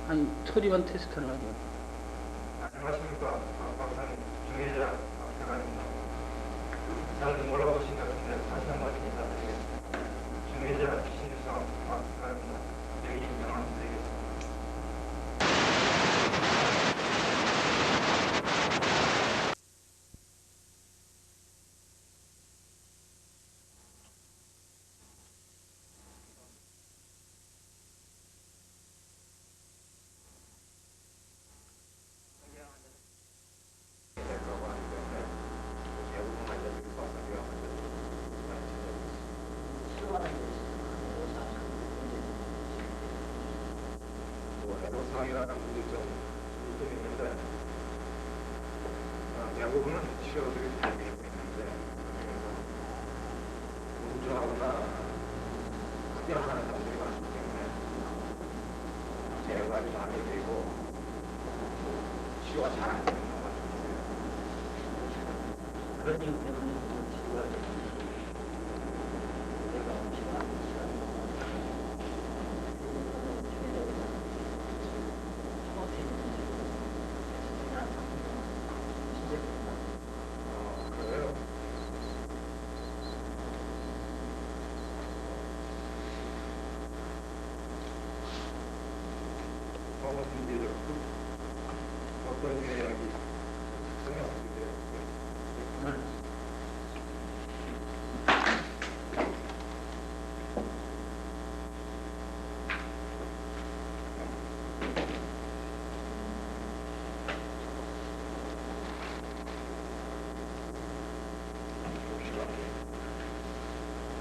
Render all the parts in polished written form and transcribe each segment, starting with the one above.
아니, 소리만 테스트를 하죠. 안녕하십니까. 박사님, 중혜자 박사관입니다. 잘 몰라보신 것 같은데 다시 한 번 인사드리겠습니다. 중혜자 신유성 박사관입니다. 여기 명함 드리겠습니다. 애로사항이라는 문제점이 있는데 대부분은 치료들이 잘 되고 있는데 운전하거나 흡연하는 사람들이 많기 때문에 재활이 많이 되고 치료가 잘 안 되는 것 같아요. 그런 이유 때문에 치료가 되는 내가 치료가 안 되는 그래요? 문제들 어떤 이야기 설명 어떻게 돼요?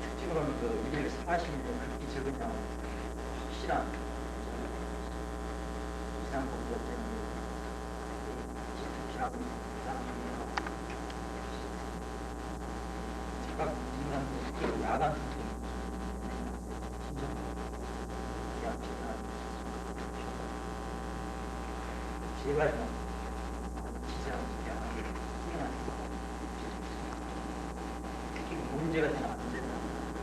특징으로는 그 240년 그렇게 적으냐 확실한 이상 공격 때문에 특히하고 제가 인간들 야간 심정 약체가 제발 기자 야간을 후행하는 특히 문제가 되면 안 된다.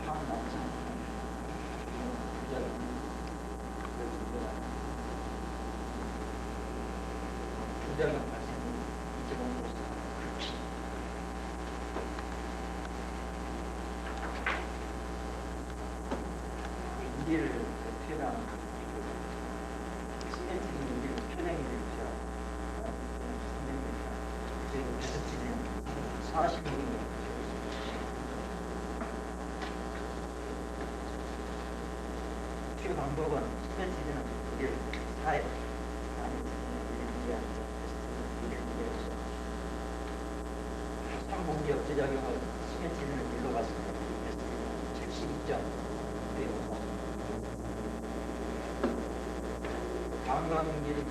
화가 나오잖아. 부작용 발생이 이제부터 인디를 표현하는 시멘틱인 인디를 표현하게 되죠. 지금 배석지는 40mm 그 방법은 시멘틱은 우리를 사회 상공기업 부작용을 시멘틱은 일로 갔을 때 72점 되고 방광기는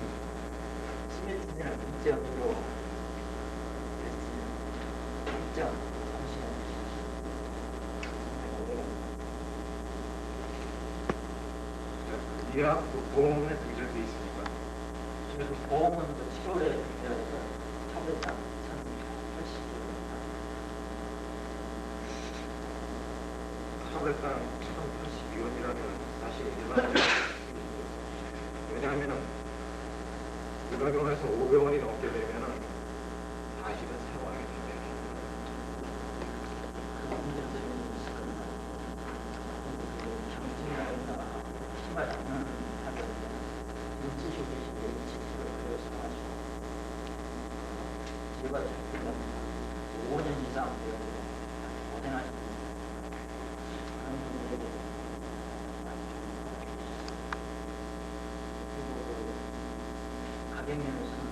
시멘틱은 2점으로 3점 이학 보험에 등재되어 있습니까? 그래서 보험은 7월에 타블렛 타블렛당 1082원이라면 사실 일반 왜냐하면 일반병원에서 500원이 넘게 되면은 사실은 사과하게 됩니다. 제발 5년 이상 고생하셨고 가격면에서는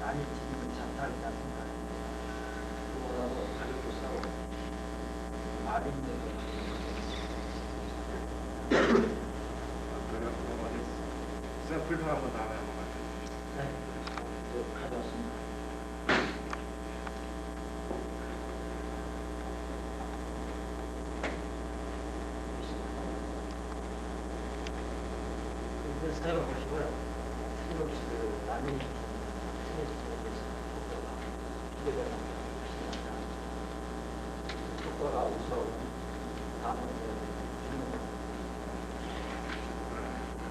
많이 지금은 장타하지 않습니다. 그거라도 가격도 싸고 말인데도 샘플도 한번 다음에 한번 가져주시죠. 네, 가져왔습니다. 사용하시고요. 틀림없이 그 남이 효과가 우선 다음에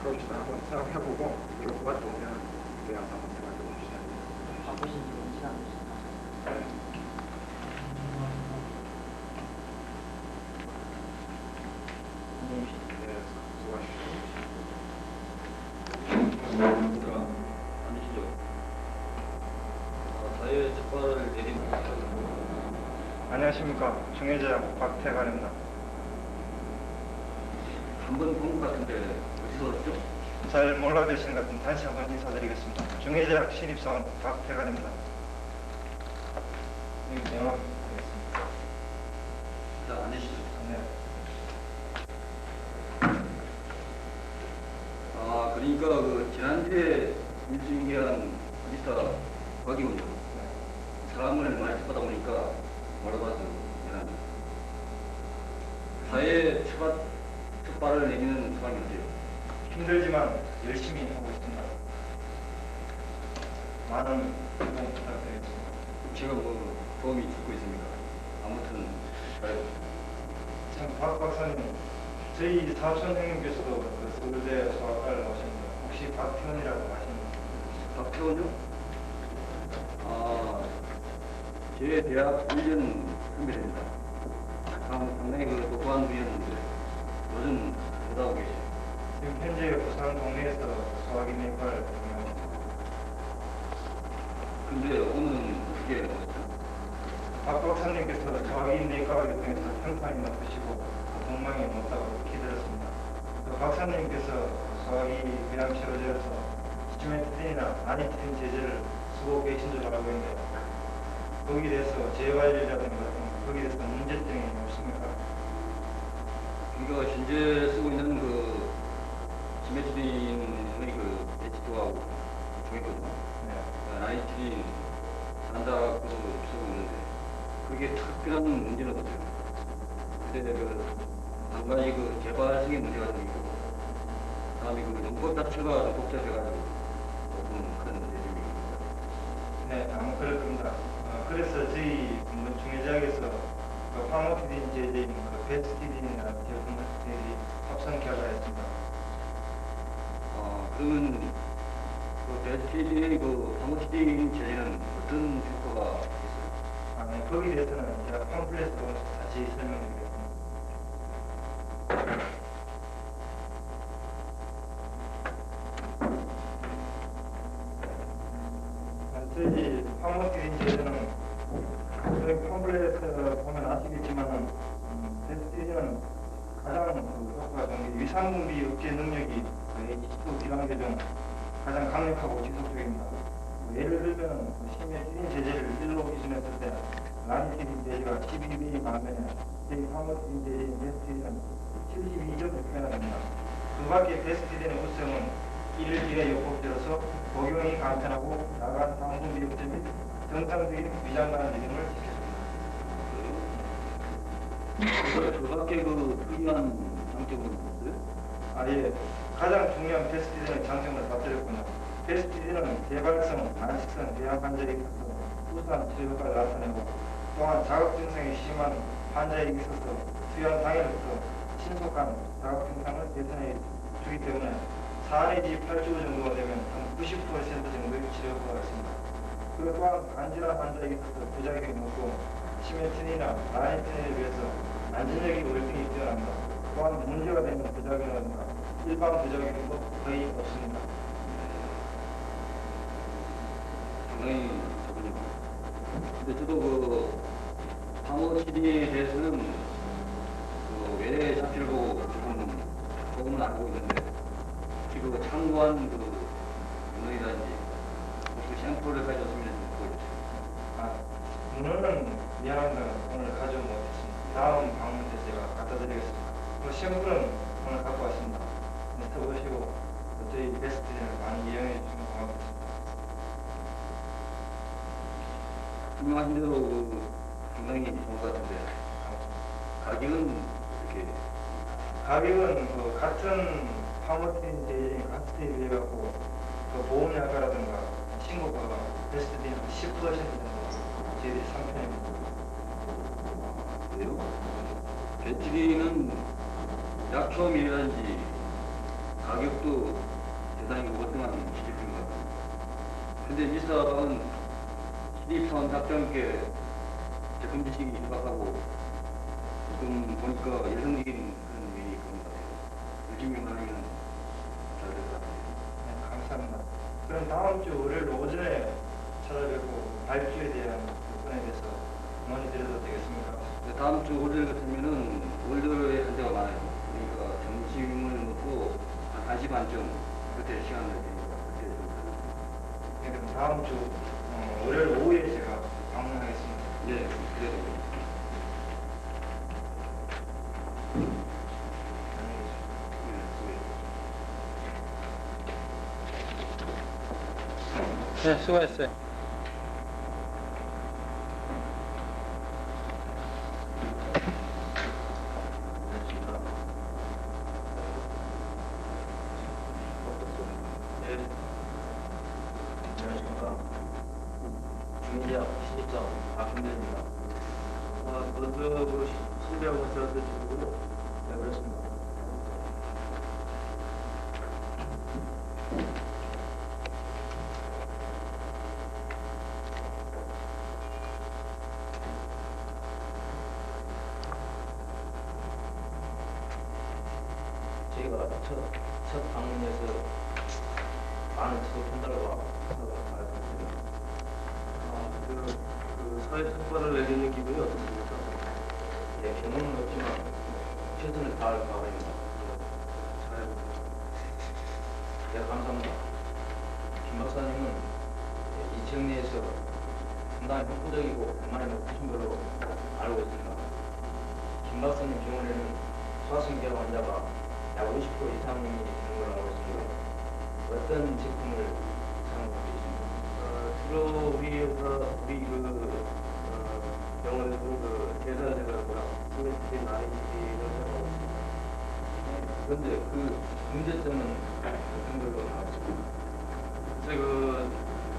그럽시다. 한번 생각해보고 이거 누가 좋으면 그냥 한번 생각해봅시다. 바쁘신 지 많지 않으신가? 네, 수고하십시오. 앉으시죠. 사회 재판을 내린 안녕하십니까. 중해제약 박태관입니다. 한번 본 것 같은데 어디서 왔죠? 잘 몰라 계신 것 같은 다시 한번 인사드리겠습니다. 중해제약 신입사원 박태관입니다. 여기 명함 드리겠습니다. 일단 앉으시죠. 네. 그러니까 그 지난주에 일주일간 리스타 박이군요. 사람을 많이 접하다 보니까 말아봐서 미안합니다. 사회에 처발을 내미는 상황이 어때요? 힘들지만 열심히 하고 있습니다. 많은 도움 부탁드리겠습니다. 제가 뭐 도움이 주고 있습니까? 아무튼 잘해봅시다. 참, 박 박사님, 저희 사촌 형님께서도 그 서울대 수학과를 나오셨는데 혹시 박태원이라고 아십니까? 박태원요? 제 대학 1년 선배입니다. 상당히 그 똑똑한 분이었는데 요즘 못하고 계시죠. 지금 현재 부산 동네에서 수학인내과를 운영하고 있습니다. 근데 오늘은 어떻게 오셨죠? 박 박사님께서 수학인내과를 통해서 평판이 높으시고 동망이 높다고 기다렸습니다. 그 박사님께서 수학이 그냥 치러져서 시멘트린이나 아니트린 제재를 쓰고 계신 줄 알고 있는데 거기에 대해서 재활이라든가 거기에 대해서 문제점이 없습니까? 우리가 현재 쓰고 있는 그 시메트린의 그 H2하고 중했거든요. 네. 나이트린 산다고 쓰고 있는데 그게 특별한 문제는 없어요. 근데 그 한 가지 그 재발성의 문제가 좀 있고 그다음에 그 용법 자체가 좀 복잡해가지고 조금 큰 내용입니다. 네, 아마 그럴 겁니다. 그래서 저희 중해제약에서 그 파모티딘 제제인 그 베스티딘이라는 제품들이 합성 개발했습니다. 그러면 그 베스티딘의 그 파모티딘 제제는 어떤 효과가 있어요? 네, 거기에 대해서는 제가 팜플렛으로 다시 설명드리겠습니다. 저희 파모티딘 제제는 저희 팜플렛 보면 아시겠지만 베스티딘은 가장 효과가 좋은 게 위산분비 억제 능력이 H2 비관계 중 가장 강력하고 지속적입니다. 예를 들면 시메트린 제제를 1로 기준했을 때 라니티딘 제제가 12배의 반면에 저희 파모티딘 제제인 베스티딘은 72.6배나 됩니다. 그 밖에 베스티딘의 우성은 1일기가 요법되어서 복용이 간편하고 나간 당분비 억제 및 정상적인 위장관 기능을 지켜줍니다. 그 밖에 그 특이한 장점은 없어요? 예. 가장 중요한 베스티딘의 장점을 다 드렸군요. 베스티딘은 개발성, 만식성 뇌암 환자에 있어서 우수한 치료 효과를 나타내고 또한 자극 증상이 심한 환자에게 있어서 투여한 당일부터 신속한 자극 증상을 개선해 주기 때문에 4 내지 8주 정도가 되면 한 90% 정도의 치료 효과가 있습니다. 그리고 또한 간질환 환자에게 있어서 부작용이 없고 시메트린이나 라니틴에 비해서 안전력이 월등히 뛰어납니다. 또한 문제가 되는 부작용이라든가 일반 부작용도 거의 없습니다. 상당히 좋군요. 근데 저도 그 파모티딘에 대해서는 그 외래 잡지를 보고 조금은 알고 있는데 혹시 그 참고한 그 문헌이라든지 혹시 샘플을 가져왔으면 보여주세요. 문헌은 미안합니다. 오늘 가져온 못했습니다. 다음 방문 때 제가 갖다 드리겠습니다. 그 신분은 오늘 갖고 왔습니다. 네, 써보시고 저희 베스트를 많이 이용해 주시면 고맙겠습니다. 분명하신 대로 그 상당히 좋은 것 같은데 가격은 이렇게 가격은 그 같은 파모틴 제인 가스트에 비해 갖고 그 보험약가라든가 신고가가 베스트딘 10% 정도 저희들이 상편입니다. 그래요? 베트리는 약초음이라든지 가격도 대단히 월등한 시제품인 것 같아요. 근데 일사방은 신입사원 답변께 제품 지식이 임박하고 좀 보니까 여성적인 그런 면이 있는 것 같아요. 열심히만 하면 잘 될 것 같아요. 네, 감사합니다. 그럼 다음 주 월요일 오전에 찾아뵙고 발주에 대한 부분에 대해서 논의드려도 되겠습니까? 근데 다음 주 월요일 같으면은 월요일에 환자가 많아요. 그러니까 점심을 먹고 한 1시 반쯤 그때 시간을 되니까 그때 좀 가능해요. 네, 그럼 다음 주 월요일 오후에 제가 방문하겠습니다. 네, 그래도. 네, 수고했어요. 안녕하십니까. 중의대학 신입사원 박근대입니다. 먼저 신비하고 저한테 주고 네, 그렇습니다. 저희가 첫 방문에서 많은 지도 편달과 말씀드립니다. 그 사회 특권을 내리는 기분이 어떻습니까? 예, 경험은 없지만 최선을 다할 바입니다. 잘 네, 감사합니다. 김 박사님은 이 지역 내에서 상당히 혁부적이고 백만에 높으신 걸로 알고 있습니다. 김 박사님 병원에는 소아성기학 환자가 약 50% 이상이 되는 걸로 알고 있습니다. 어떤 제품을 사용하고 계십니까? 주로 우리 병원에서는 계산제거나 시멘트 나이티를 사용하고 있습니다. 그런데 그 문제점은 어떤 걸로 알고 있습니까?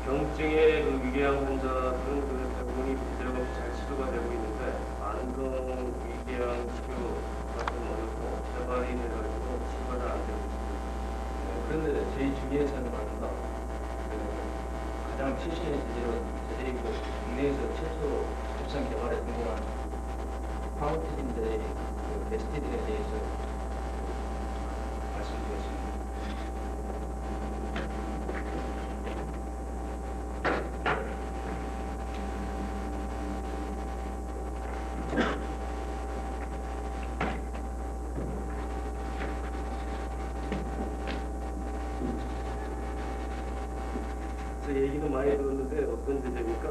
경증의 위궤양 환자들은 대부분이 비대가 잘 치료가 되고 있는데 만성 위궤양 치료가 좀 어렵고 재발이 돼가지고 치료가 잘 안 되고 있습니다. 그런데 저희 주위에서는 말입니다. 가장 최신의 제재이고 국내에서 최초로 국산 개발에 성공한 파워티딘들의 베스티딘에 대해서 말씀드리겠습니다. 그래서 얘기는 많이 들었는데 어떤 제재입니까?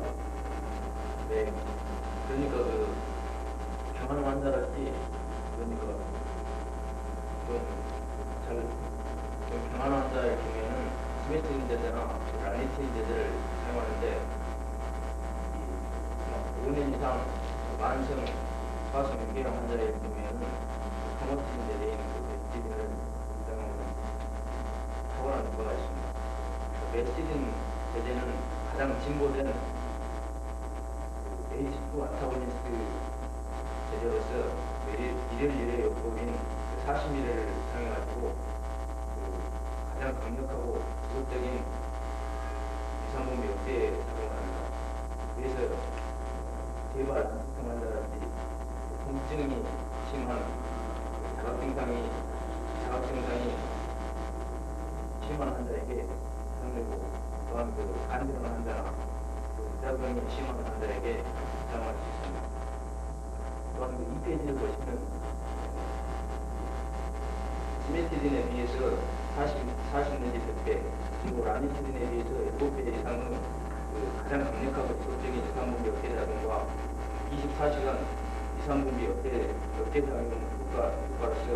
네, 그러니까 경한 환자랄지 그러니까 좀 경한 환자의 경우에는 스메트린 제제나 라니틴 제제를 사용하는데 5년 이상 만성 소아성 위궤양 환자의 경우에는 카모틴 제제인 베스티딘을 사용하는 탁월한 효과가 있습니다. 베스티딘 제제는 가장 진보된 H2 안타고니스트 제제로서 일혈 요법인 40ml를 사용해가지고 가장 강력하고 지속적인 유산분비 억제에 작용합니다. 그래서 재발 안수통 환자라든지 통증이 심한 자각증상이 심한 환자에게 사용되고 또한 간질환 환자나 부작용이 심한 환자에게 사용할 수 있습니다. 또한 이 페이지를 보시면 시메티딘에 비해서 40 내지 100배, 그리고 라니티딘에 비해서 7배 이상은 가장 강력하고 지속적인 유산분비 억제 작용과 24시간 유산분비 억제 작용 효과로서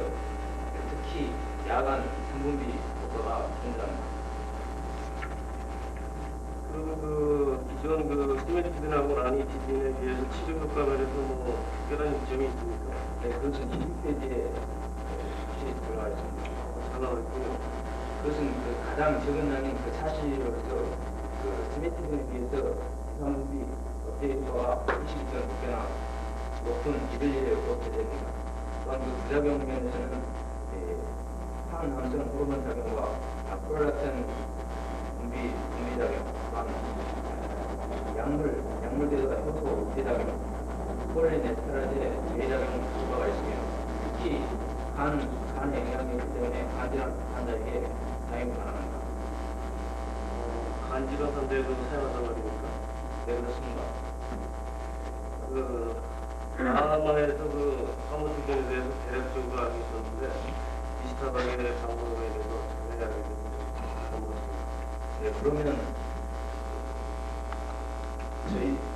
특히 야간 산분비 효과가 존재합니다. 기존 시메티딘하고 라니티딘에 비해서 치료 효과 면에서 특별한 이점이 있습니까? 네, 그것은 1페이지에 확실히 들어가 있습니다. 잘 나와 있군요. 그것은 가장 적은 양인 40으로서 시메티딘에 비해서 유산분비 억제 효과가 22.6배나 높은 1일 6배 됩니다. 또한 부작용 면에서는 항암성 호르몬 작용과 프롤락틴 분비작용, 또한 약물들과 효소 대작용, 폴리네스테라제 대작용 효과가 있으며 특히 간에 영향이 있기 때문에 간질환 환자에게 사용 가능합니다. 간질환 환자에도 사용한단 말입니까? 네, 그렇습니다. 남한에서 화모티딘에 대해서 대략적으로 알고 있었는데 비슷하게 방법에 대해서 자세히 알게 됐는데 궁금합니다. 네, 그러면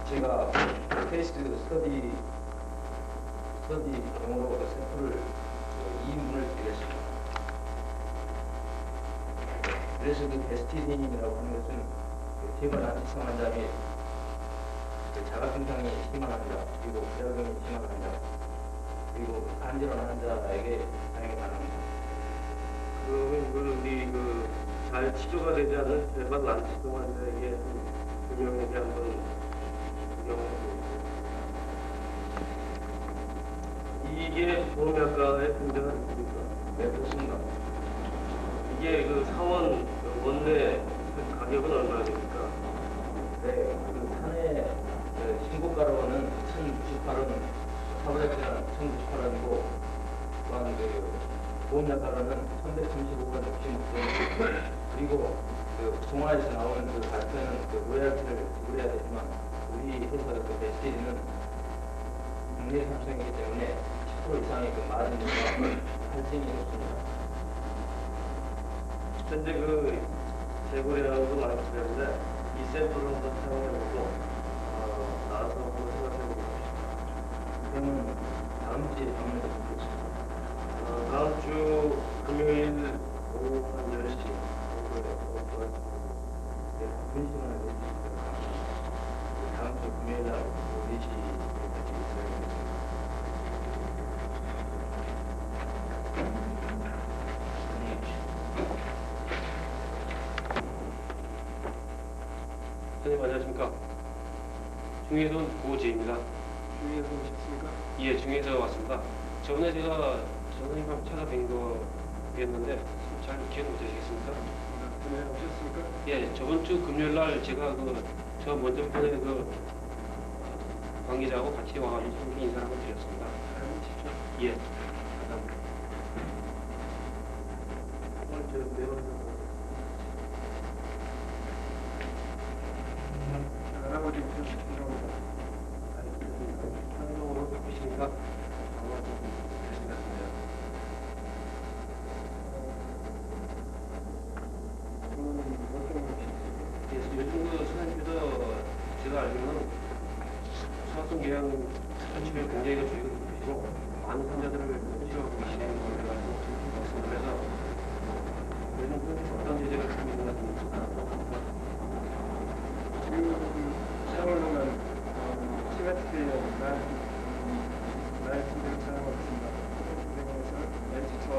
제가 케이스 스터디용으로 샘플을 2인분을 드리겠습니다. 그래서 베스티딘이라고 하는 것은 태반 안티성 환자 및 자가증상이 심한 환자, 그리고 부작용이 심한 환자, 그리고 간질환 환자에게 사용이 가능합니다. 그러면 우리 잘 치료가 되지 않은 일반 난치성 환자에게 금융에게 한번 구경해보고 이게 보험약가의 등장은 있습니까? 네, 그렇습니다. 이게 사원 원내 가격은 얼마나 됩니까? 네, 산의 신고가로는 1,098원, 사부작자는 1,098원이고, 또한 보험약가로는 1,135원 66원, 그리고 동아에서 나오는 발표는 로얄티를 지불해야 되지만, 우리 회사의 베스티디는 국내 상품이기 때문에 10% 이상의 마진과 할증이 높습니다. 현재 재고량도 많이 필요한데 이 샘플을 한번 사용해보고 나와서 한번 생각해보고 싶습니다. 그러면 다음 주에 방문해 보겠습니다. 다음 주 금요일 오후 한 10시 정도에 네, 바쁜 시간을 내주시면 감사합니다. 다음 주 금요일 날 오후 4시까지 있어야겠습니다. 선생님 안녕하십니까? 중에서 고지입니다. 주위에서 오셨습니까? 예, 중에서 왔습니다. 저번에 제가 선생님하고 찾아뵌 거였는데 잘 기억 못하시겠습니까? 전에 오셨습니까? 예, 저번 주 금요일 날 제가 저 먼저 번에 관계자하고 같이 와가지고 이렇게 인사를 한번 드렸습니다. 예, 감사합니다. 오늘 저 내원 할아버지 오셨습니다. 오늘 바쁘시니까 아마 조금 되신 것 같은데요. 오늘은 어떤 것이 그래서 요즘 선생님께서 제가 알기로는 소아성 계양 치료에 굉장히 주의를 두시고 많은 환자들을 치료하고 계시는 걸로 알고 있습니다. 그래서 요즘 어떤 제재가 좀 있는 것 같습니다. 지금 사용하는 시가트리나 나이트를 사용하고 있습니다. 진행에서 렌치와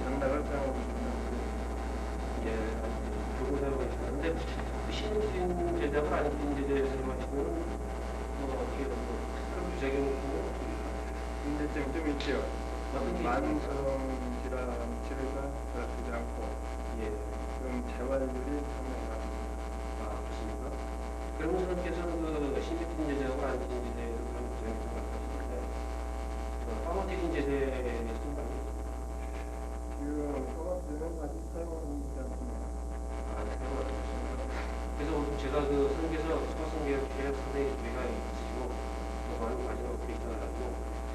장락을 사용하고 있습니다. 예, 두고 사용하고 계시는데 신진 제작을 아닌 신 제작을 사용하시면 어떻게 특별한 부작용 문제점이 좀 있죠. 어떤 게 만성 있습니까? 질환 치료가 잘 되지 않고 예, 좀 재활률이 상당히 낮습니다. 그렇습니까? 그러면 선생님께서는 신진 제작하고 아닌 신 제작을 그런 부작용이 좀 많으시는데 파마티딘 제재에 대해서 좀 알고 있습니다. 지금 소각제는 아직 사용하고 있지 않습니다. 그래서 오늘 제가 선생님께서 소아성 계획에 상당히 주의가 있으시고 또 많은 관심을 갖고 있어가지고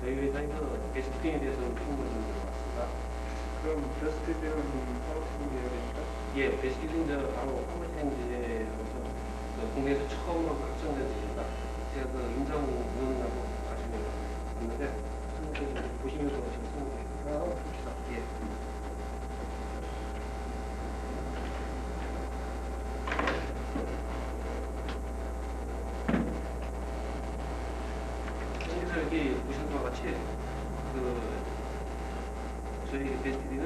저희 회사에서 베스트핀에 대해서는 충분히 들어봤습니다. 그럼 베스트비는 파워티딘 계열입니까? 예, 베스트핀 바로 파마티딘 제재로서 국내에서 처음으로 확정된 제재입니다. 제가 임상 의원하고 아침에 봤는데 선생님께서 보시면서 지금 선생님 봅시다. 예. 그래서 여기 보시는 바와 같이 저희 베스티딘은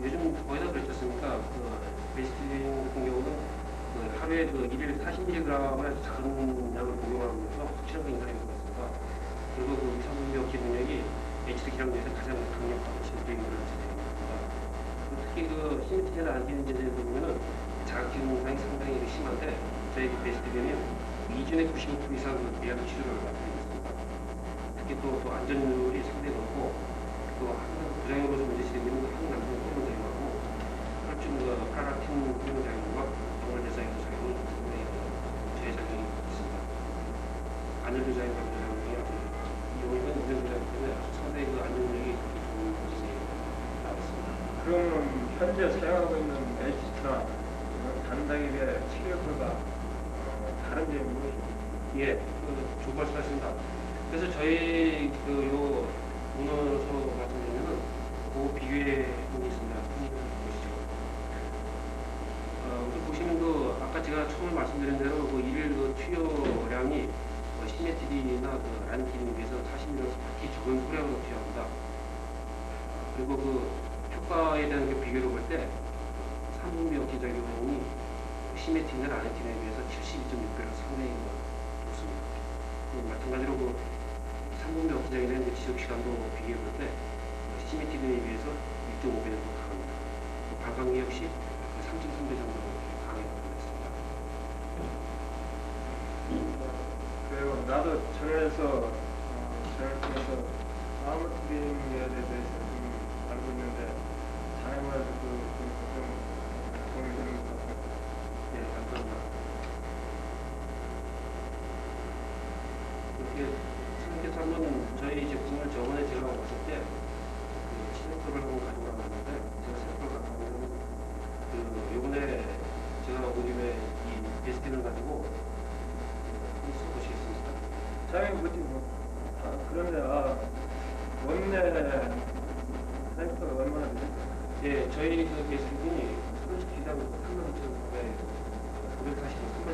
요즘 거의 다 그렇지 않습니까? 베스티딘 같은 경우는 하루에 1일 40mg의 작은 약을 복용하면서 확실하게 인상이 있습니다. 그리고 위산분명 기능력이 HD기랑 중에서 가장 강력하고 진행을 진행합니다. 특히 그 시멘트제나 안티는 제재를 보면은 자극 증상이 상당히 심한데 저희 베스트비는 2주에 95% 이상 그 예약 치료를 받고 있습니다. 특히 또 안전율이 상당히 높고 또 부작용으로 좀 문제 제기는 항남성 호르몬 작용하고 혈중 파라틴 호르몬 작용과 정말 대사용도 작용을 상당히 저해작용이 있습니다. 안전율 작용, 감소 작용이 아주 이용이건 인정되기 때문에 상당히 그 안전율이 좋은 것이 나왔습니다. 그러면 현재 사용하고 있는 H나 단백의 치료가 다른 점이 무엇입니까? 예, 좋은 말씀하십니다. 그래서 저희 요 문헌서 같은 경우는 그 비교해 보고 있습니다. 한번 보시죠. 우리 보시면 아까 제가 처음에 말씀드린 대로 일일 투여량이 시메트린이나 라니틴에 비해서 40ml 특히 적은 소량으로 투여합니다. 그리고 효과에 대한 비교를 볼 때 3분비 억제작용이 시메트린이나 라니틴에 비해서 72.6배로 상당히 높습니다. 마찬가지로 3분비 억제작용의 지속시간도 비교해 볼 때 시메트린에 비해서 6.5배 정도 강합니다. 발광기 역시 3.3배 정도 강하게 나타났습니다. 그리고 나도 전에서 아모트린에 대해서 좀 알고 있는데 사용할 좀 도움이 되는 것 같아요. 예, 감사합니다. 이렇게 선생님께서 한번 저희 제품을 저번에 제가 왔을 때 시네토를 한번 가지고 왔는데 제가 세포를 가지고 왔는데 요번에 제가 오기에 이 베스틴을 가지고 한번 써보시겠습니까? 사용해 보지 뭐. 그런데 원내 사이트가 얼마나 되죠? 예, 저희 베스틴이 30기당 32,900 940원.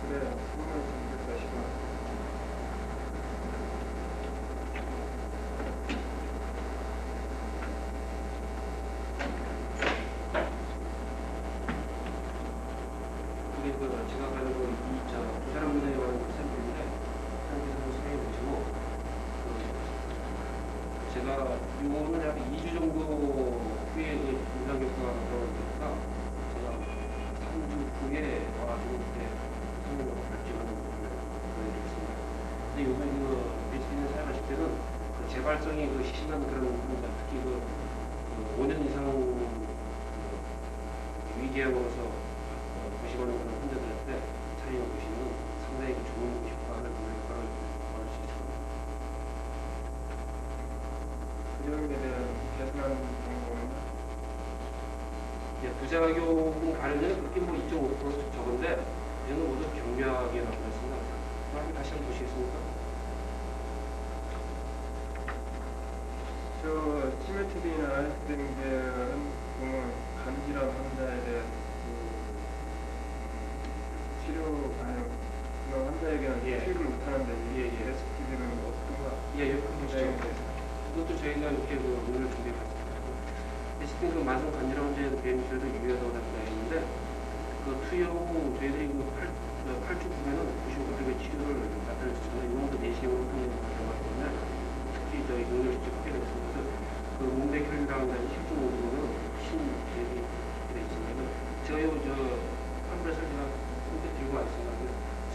그래, 3,940원. 이게 제가 가는 두 사람 분에 관한 샘플인데 한번 사용해 보시고 제가 요거는 약 2주 정도 후에 임상 결과가 나오니까 제가 3주 후에 와가지고 그때 성능을 발표하는 부분을 보여드리겠습니다. 근데 요번 베스틴을 사용하실 때는 재발성이 심한 그런 부분들, 특히 5년 이상 위궤양으로서 보시거나 그런 환자들한테 사용해 보시면 상당히 좋은 효과를 얻을 수 있습니다. 부작용에 대한 개선하는 방법은? 예, 부작용 관련해서 그렇게 2.5% 적은데 이거는 모두 경미하게 나타났습니다. 한번 다시 한번 보시겠습니까? 시메트린이나 아이스크림계는 보면 간질환 환자에 대한 그런 환자에게는 예. 치료를 못하는데 예, 이 예. 레시피들은 어떤가? 예, 여기 보시죠. 이것도 저희가 이렇게 오늘 준비해봤습니다. 대신 만성 간질환 환자의 비행치료도 유효하다고 나타나있는데 투여 후 저희들이 8주 후에는 95%의 치료를 나타냈습니다. 이번도 내시경으로 통해 경험하기 때문에 특히 저희 능력이 확대가 있습니다. 문맥 혈류랑 실종 오류는 신비행이 되어 있습니다. 저희 팜플렛을 제가 손에 들고 왔습니다.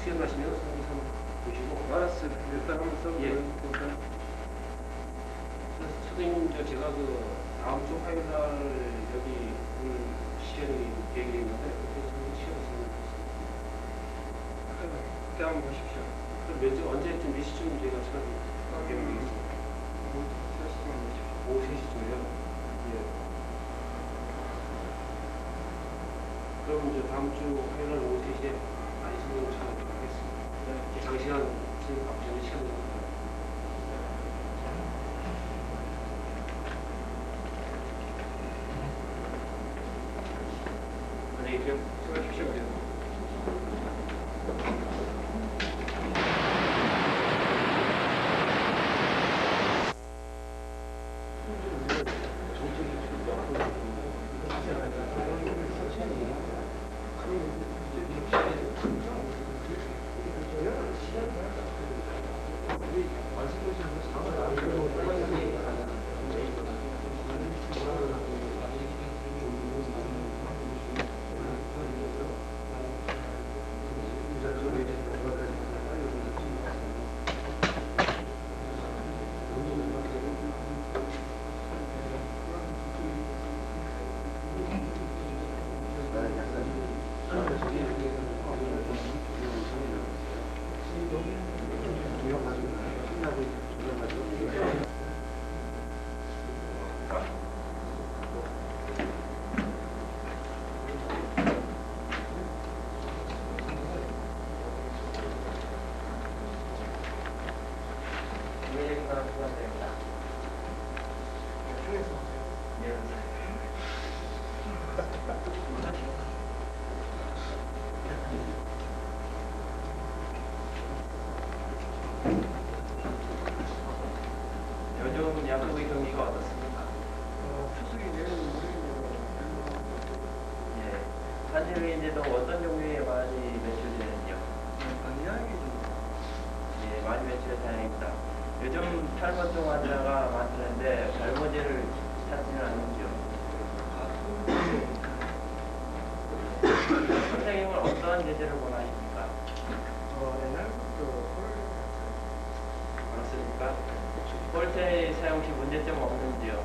수연하시면 선생님 한번 보시고. 알았어요. 일단 한번 써볼까요? 예. 선생님, 제가 다음 주 화요일 날 여기 오늘 시연이 계획이 있는데 그때 선생님 시연했으면 좋겠습니다. 그때 한번 보십시오. 그럼 언제쯤 몇 시쯤 저희가 시간이 계획이 있습니다. 3시간 보십시오. 오후 3시쯤이요? 예. 그럼 다음 주 화요일 날 오후 3시에 많이 선생님 찾아뵙겠습니다. 네. 장시간 선생님 바쁘시는 시간이 있습니다. 안녕히 계세요. 수고하십시오. 간질인데도 어떤 종류의 많이 매출되는지요? 방향이 좀 예, 많이 매출의 다행입니다. 요즘 탈모증 환자가 많다는데 별모제를 찾지는 않는지요? 선생님은 어떠한 제재를 원하십니까? 옛날부터 그렇습니까? 폴테의 사용 시 문제점 없는지요?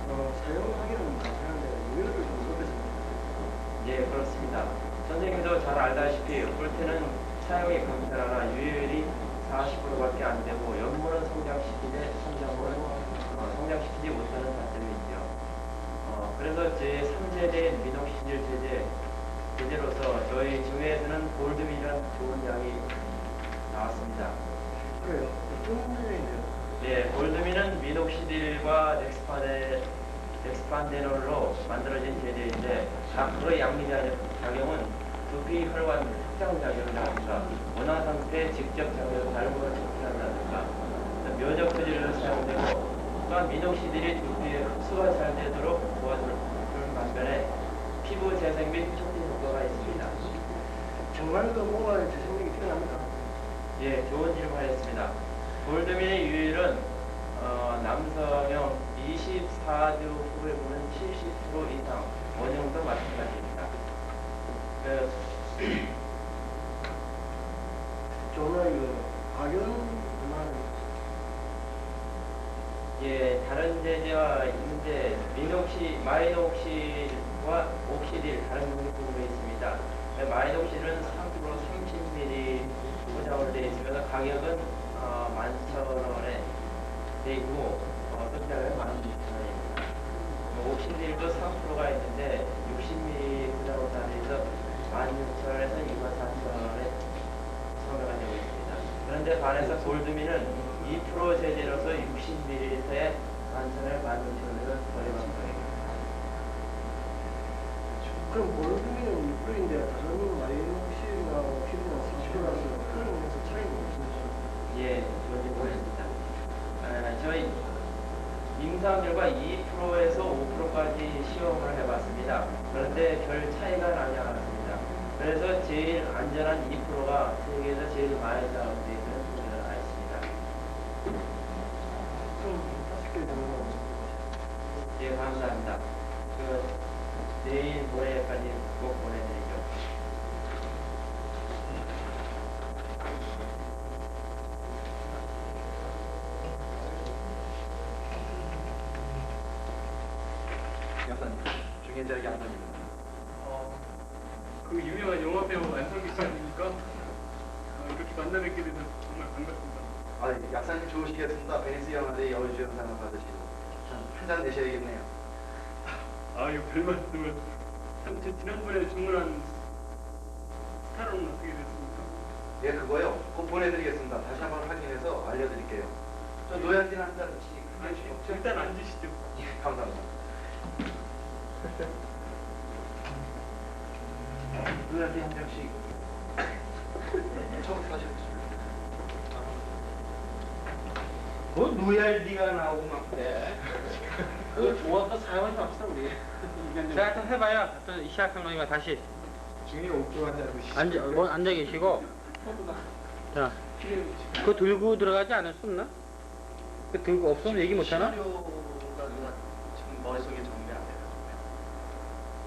사용하기는 가능한데 유효를 좀 높여줍니다. 예, 그렇습니다. 선생님도 잘 알다시피 폴테는 사용이 간편하나 유효율이 40%밖에 안 되고 연물은 성장시키되 성장물은 성장시키지 못하는 단점이 있죠. 그래서 제3세대 미녹시딜 제재로서 저희 중에서는 골드민이라는 좋은 약이 나왔습니다. 그래요. 어떤 문제인데요? 예, 골드민은 미녹시딜과 덱스판데놀로 만들어진 제제인데 앞으로 양리작용은 두피 혈관 확장 작용이라든가 원화 상태에 직접 작용 발물을 촉진한다든가 면역 소지를 사용되고 또한 미녹시딜이 두피에 흡수가 잘 되도록 도와주는 반면에 피부 재생 및 촉진 효과가 있습니다. 정말 그 모발 재생력이 필요합니다. 예, 좋은 질문하셨습니다. 골드민의 유효율은 남성형 24주 후에 보면 70% 이상, 원형도 마찬가지입니다. 정말 가격은 얼마나 예, 다른 제재가 있는데 마이녹실과 옥시딜 다른 종류로 있습니다. 마이녹실은 30ml 포장으로 되어 있으면서 가격은 11,000원에 되어 있고 소비자가는 16,000원입니다. 옥시딜도 3%가 있는데 60ml 포장으로 되어 있어서 16,000원에서 24,000원에 판매가 되고 있습니다. 그런데 반해서 골드민은 2% 제재로서 60ml에 11,000원에 16,000원에서 거래 방송입니다. 그럼 볼륨이는 6%인데 다른 마이녹실이나 옥실이나 40%라서 그런 면에서 차이가 없습니다. 예, 좋은 질문입니다. 저희 임상 결과 2%에서 5%까지 시험을 해봤습니다. 그런데 별 차이가 나지 않았습니다. 그래서 제일 안전한 2%가 세계에서 제일 많이 사용되어 있는 소리가 나있습니다. 그럼 5개 정도. 예, 감사합니다. 내일 모레까지 꼭 보내드리죠. 약사님, 중현자 약사님입니다. 그 유명한 영화배우 안성기 씨 아닙니까? 이렇게 만나 뵙게 돼서 정말 반갑습니다. 아, 약사님 좋으시겠습니다. 베니스 영화제 여우주연상을 받으시고 한잔 내셔야겠네요. 아유, 별 말씀을. 참, 저 지난번에 주문한 스타로는 어떻게 됐습니까? 예, 그거요. 곧 보내드리겠습니다. 다시 한번 확인해서 알려드릴게요. 저 노약진 한 잔씩 해주시죠. 일단 앉으시죠. 예, 감사합니다. 노약진 한 잔씩. 처음부터 다시 하겠습니다. 뭐 노얄디가 나오고 막 그래. 그거 좋아서 사용하지 맙시다 우리. 자, 하여튼 해봐요. 또 시작하면 다시 중에 옥조한다고 앉아 계시고. 자, 그거 들고 들어가지 않을 수 없나? 그 들고 없으면 얘기 못하나? 시나리오가 지금 머릿속에 정리 안 돼요.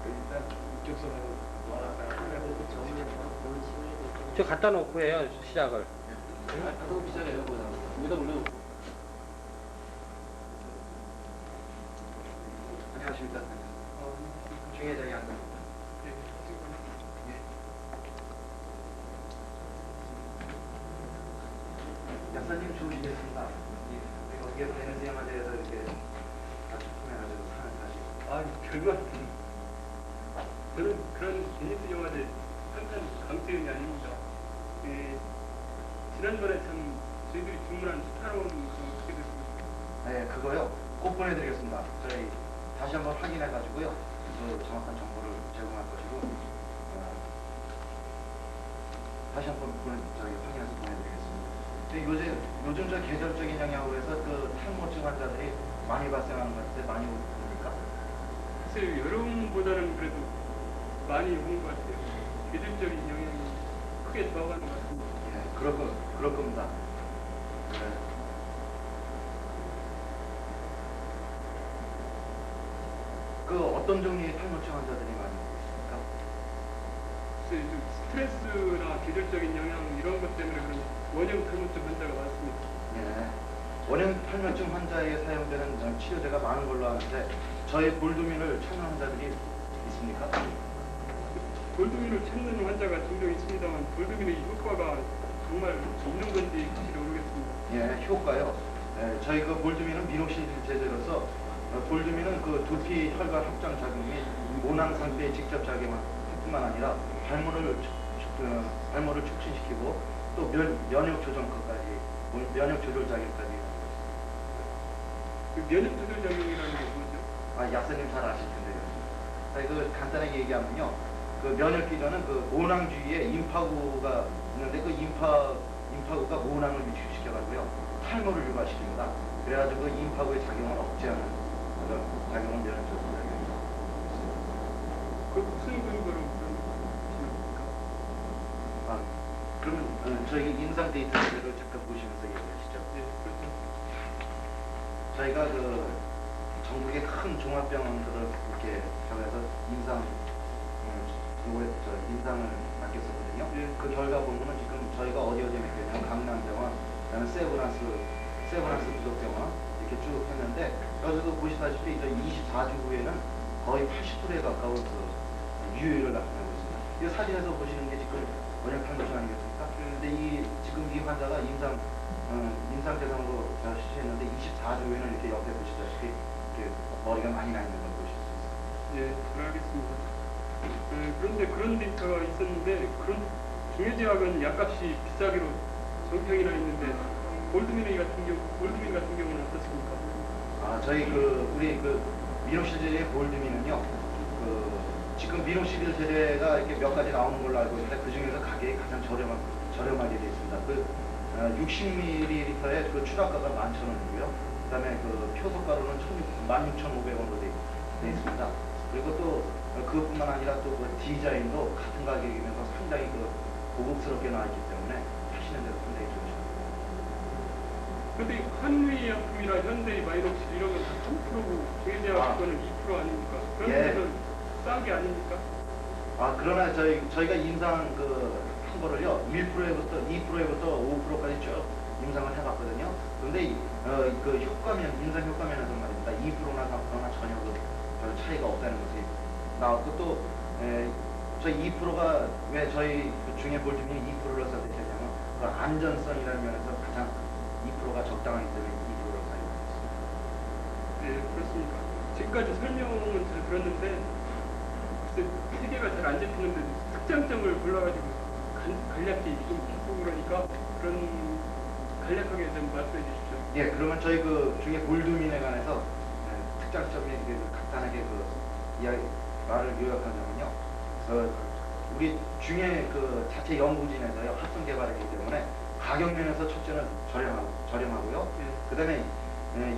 일단 이쪽 손으로 저 갖다 놓고 해요, 시작을. 그거 비싸요, 보다. 안녕하십니까. 중혜장이 안 됩니다. 약사님 좋으시겠습니다. 우리가 어떻게 베네스 영화제에서 이렇게 같이 품해가지고 상을 타시고. 아, 별거 저는 그런 베니스 영화제 항상 강태현이 아닙니다. 예, 지난번에 참 저희들이 주문한 스타로는 어떻게 됐습니까? 네, 그거요. 꼭 보내드리겠습니다. 저희 다시 한번 확인해가지고요. 그 정확한 정보를 제공할 것이고, 다시 한번 확인해서 보내드리겠습니다. 요즘 저 계절적인 영향으로 해서 그 탈모증 환자들이 많이 발생하는 것 같은데 많이 옵니까? 사실 여름보다는 그래도 많이 온 것 같아요. 계절적인 영향이 크게 들어가는 것 같습니다. 예, 그럴 겁니다. 네. 그 어떤 종류의 탈모증 환자들이 많이 오고 있습니까? 글쎄, 좀 스트레스나 계절적인 영향 이런 것 때문에 그런 원형 탈모증 환자가 많습니다. 예. 원형 탈모증 환자에 사용되는 치료제가 많은 걸로 아는데 저희 볼드민을 찾는 환자들이 있습니까? 볼드민을 찾는 환자가 종종 있습니다만 볼드민의 효과가 정말 있는 건지 확실히 모르겠습니다. 예, 효과요. 예, 저희 그 볼드민은 미노실 제제로서 볼드민은 그 두피 혈관 확장 작용 및 모낭 상태에 직접 작용할 뿐만 아니라 발모를 촉진시키고 또 면역 조정까지 면역 조절 작용까지. 그 면역 조절 작용이라는 게 뭐죠? 아, 약사님 잘 아실 텐데요. 자, 그 간단하게 얘기하면요. 그 면역 기전은 그 모낭 주위에 임파구가 있는데 그 임파구가 모낭을 위축시켜가지고요. 탈모를 유발시킵니다. 그래가지고 그 임파구의 작용을 억제하는 그런 작용을 면역 조절 작용입니다. 그 무슨 근거로 그런 겁니까? 아, 그러면 저희 인상 데이터를 잠깐 보시면서 얘기하시죠. 네, 그렇죠. 저희가 그 전국의 큰 종합병원들을 이렇게 병해서 임상을 맡겼었거든요. 예. 그 결과 보면은 지금 저희가 어디 맡겼냐면 강남병원, 그다음에 세브란스 부속병원 이렇게 쭉 했는데 여기서도 보시다시피 저 24주 후에는 거의 80%에 가까운 그 유효율을 나타내고 있습니다. 이 사진에서 보시는 게 지금 원형 탈모증 아니겠습니까? 근데 지금 이 환자가 임상 대상으로 실시했는데 24주 후에는 이렇게 옆에 보시다시피 이렇게 머리가 많이 나 있는 걸 보실 수 있습니다. 예, 잘 알겠습니다. 그런데 그런 데이터가 있었는데 그런 중해제약은 약값이 비싸기로 정평이 나 있는데 볼드민 같은 경우는 어떻습니까? 아, 저희 우리 미노실 제제의 볼드민은요, 지금 미노실 제제가 이렇게 몇 가지 나오는 걸로 알고 있는데 그 중에서 가격이 가장 저렴하게 되어 있습니다. 60ml의 그 추락가가 11,000원이고요. 그다음에 그 표속가로는 16,500원으로 되어 있습니다. 그리고 또 그것뿐만 아니라 또 그 디자인도 같은 가격이면서 상당히 고급스럽게 나왔기 때문에 하시는 데도 상당히 좋으십니다. 근데 한의약품이나 현대 마이녹시 이런 건 3%고 중해제약 거는 2% 아닙니까? 그런 예. 데는 싼 게 아닙니까? 아, 그러나 저희가 임상 한 거를요, 1%부터 2%부터 5%까지 쭉 임상을 해봤거든요. 그런데 그 임상 효과면에서 말입니다. 2%나 3%나 전혀 별 차이가 없다는 것이 나왔고 또 저희 2%가 왜 저희 중에 볼드민이 2%를 선택했냐면 그 안전성이라는 면에서 가장 2%가 적당하기 때문에 2%를 사용했습니다. 네, 그렇습니까? 지금까지 설명은 잘 들었는데 글쎄 세계가 잘 안 잡히는데 특장점을 골라가지고 간략히 좀 짚고 그러니까 그런 간략하게 좀 말씀해 주십시오. 예, 그러면 저희 중에 볼드민에 관해서 특장점이 간단하게 말을 요약하자면요. 우리 중에 자체 연구진에서요, 합성 개발했기 때문에 가격 면에서 첫째는 저렴하고요. 그 다음에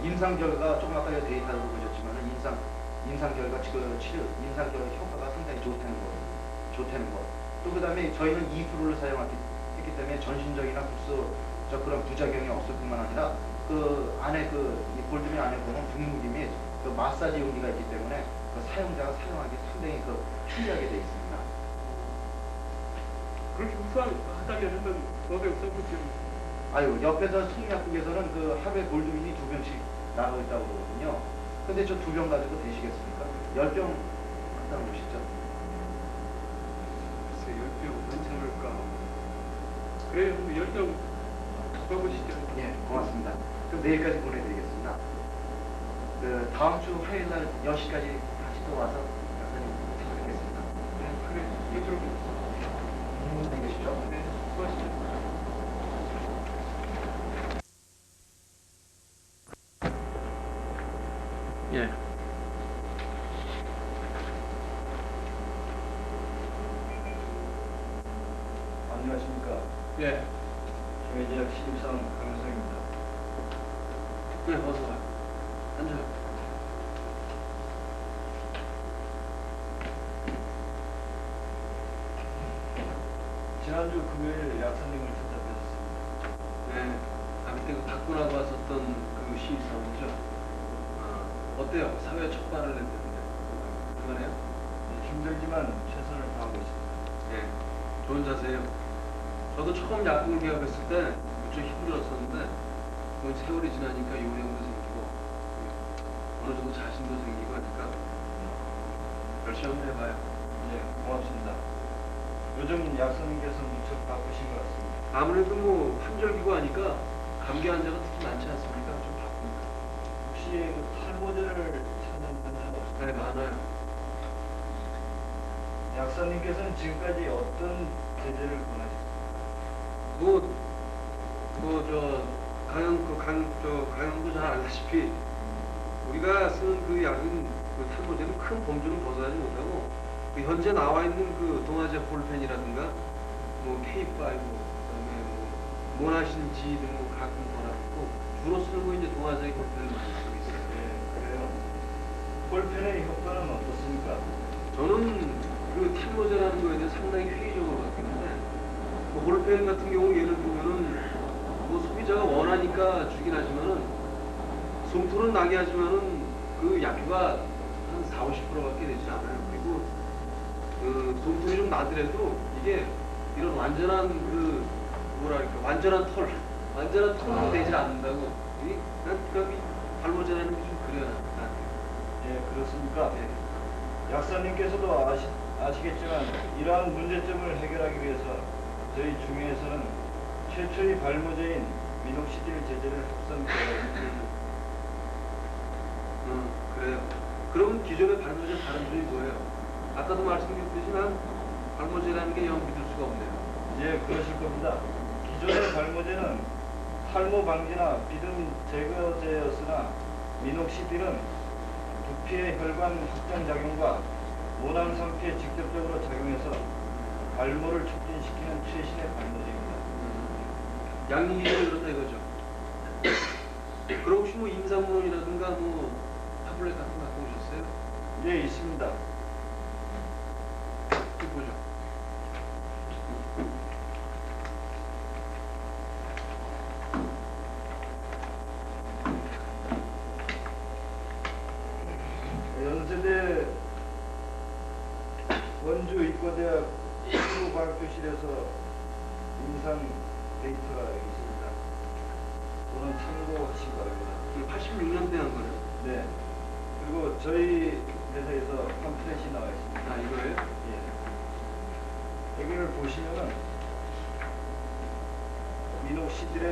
임상 결과, 조금 아까 데이터도 보셨지만 임상 결과 임상 결과 효과가 상당히 좋다는 거. 또 그 다음에 저희는 2%를 사용했기 때문에 전신적이나 국소적 그런 부작용이 없을 뿐만 아니라 그 안에 이 볼드민 안에 보면 분무기 및 마사지 용기가 있기 때문에 사용자가 사용하기 상당히 편리하게 되어 있습니다. 그렇게 우수하다면 한번 너도 써보죠. 아유, 옆에서 성약국에서는 하루에 볼드민이 2병씩 나가고 있다고 그러거든요. 근데 저 2병 가지고 되시겠습니까? 10병 갖다 놓으시죠. 글쎄 10병 괜찮을까? 그래요, 10병 써보시죠. 예, 고맙습니다. 그럼 내일까지 보내드리겠습니다. 다음 주 화요일 날 10시까지 다시 또 와서 약사님 찾아뵙겠습니다. 네, 그래. 이쪽으로. 안녕히 계시죠? 네, 수고하십시오. 예. 안녕하십니까. 예. 중해제약 신입사원 강현성입니다. 네, 어서 와. 앉아. 지난주 금요일 약사님을 찾아뵈셨습니다. 네. 그때 그 받고 나고 왔었던 그 시위사원이죠. 어때요? 사회 첫 발을 냈는데 그거네요? 힘들지만 최선을 다하고 있습니다. 네. 좋은 자세예요. 저도 처음 약국을 개업했을 때 무척 힘들었었는데 그건 세월이 지나니까 요령도 생기고 어느 정도 자신도 생기고 하니까 열심히 한번 해봐요. 예, 고맙습니다. 요즘 약사님께서 무척 바쁘신 것 같습니다. 아무래도 뭐 환절기고 하니까 감기 환자가 특히 많지 않습니까? 좀 바쁩니다. 혹시 그 탈모제를 찾는 환자가 없습니까? 네, 많아요. 약사님께서는 지금까지 어떤 제재를 권하셨습니까? 강영도 잘 알다시피 우리가 쓰는 그 약은 그 탈모제는 큰 범주는 벗어나지 못하고 그 현재 나와 있는 그 동화제 폴펜이라든가 뭐 K5 그다음에 뭐 모나신 G 등 뭐 가끔 권하고 주로 쓰는 거 이제 동화제 폴펜을 많이 쓰고 있어요. 예, 그래요. 폴펜의 효과는 어떻습니까? 저는 그 탈모제라는 거에 대해 상당히 회의적으로 바뀌는데 뭐 볼펜 같은 경우 예를 보면은 뭐 소비자가 원하니까 주긴 하지만은 솜털은 나게 하지만은 그 약효가 한 40~50%밖에 되지 않아요. 그리고 그 솜털이 좀 나더라도 이게 이런 완전한 그 뭐랄까 완전한 털로 되질 않는다고. 그러니까 탈모제라는 게 좀 그래요. 예, 그렇습니까? 예. 약사님께서도 아시겠지만 이러한 문제점을 해결하기 위해서 저희 중에서는 최초의 발모제인 미녹시딜 제제를 합성 개발했습니다. 그래요. 그럼 기존의 발모제 다른 점이 뭐예요? 아까도 말씀드렸지만 발모제라는 게 영 믿을 수가 없네요. 예, 그러실 겁니다. 기존의 발모제는 탈모 방지나 비듬 제거제였으나 미녹시딜은 두피의 혈관 확장 작용과 모낭상피에 직접적으로 작용해서 발모를 촉진시키는 최신의 발모제입니다. 양리기준이 그렇다 이거죠. 그럼 혹시 뭐 임산부론이라든가 뭐 타블렛 같은 거 갖고 오셨어요? 예, 있습니다. 좀 보죠. 연세대 원주 의과대학 식물과학교실에서 임상 데이터가 있습니다. 오늘 참고하시기 바랍니다. 86년대 한 거예요? 네. 그리고 저희 회사에서 팜플렛이 나와 있습니다. 아, 이거예요? 예. 여기를 보시면은 미녹시딜의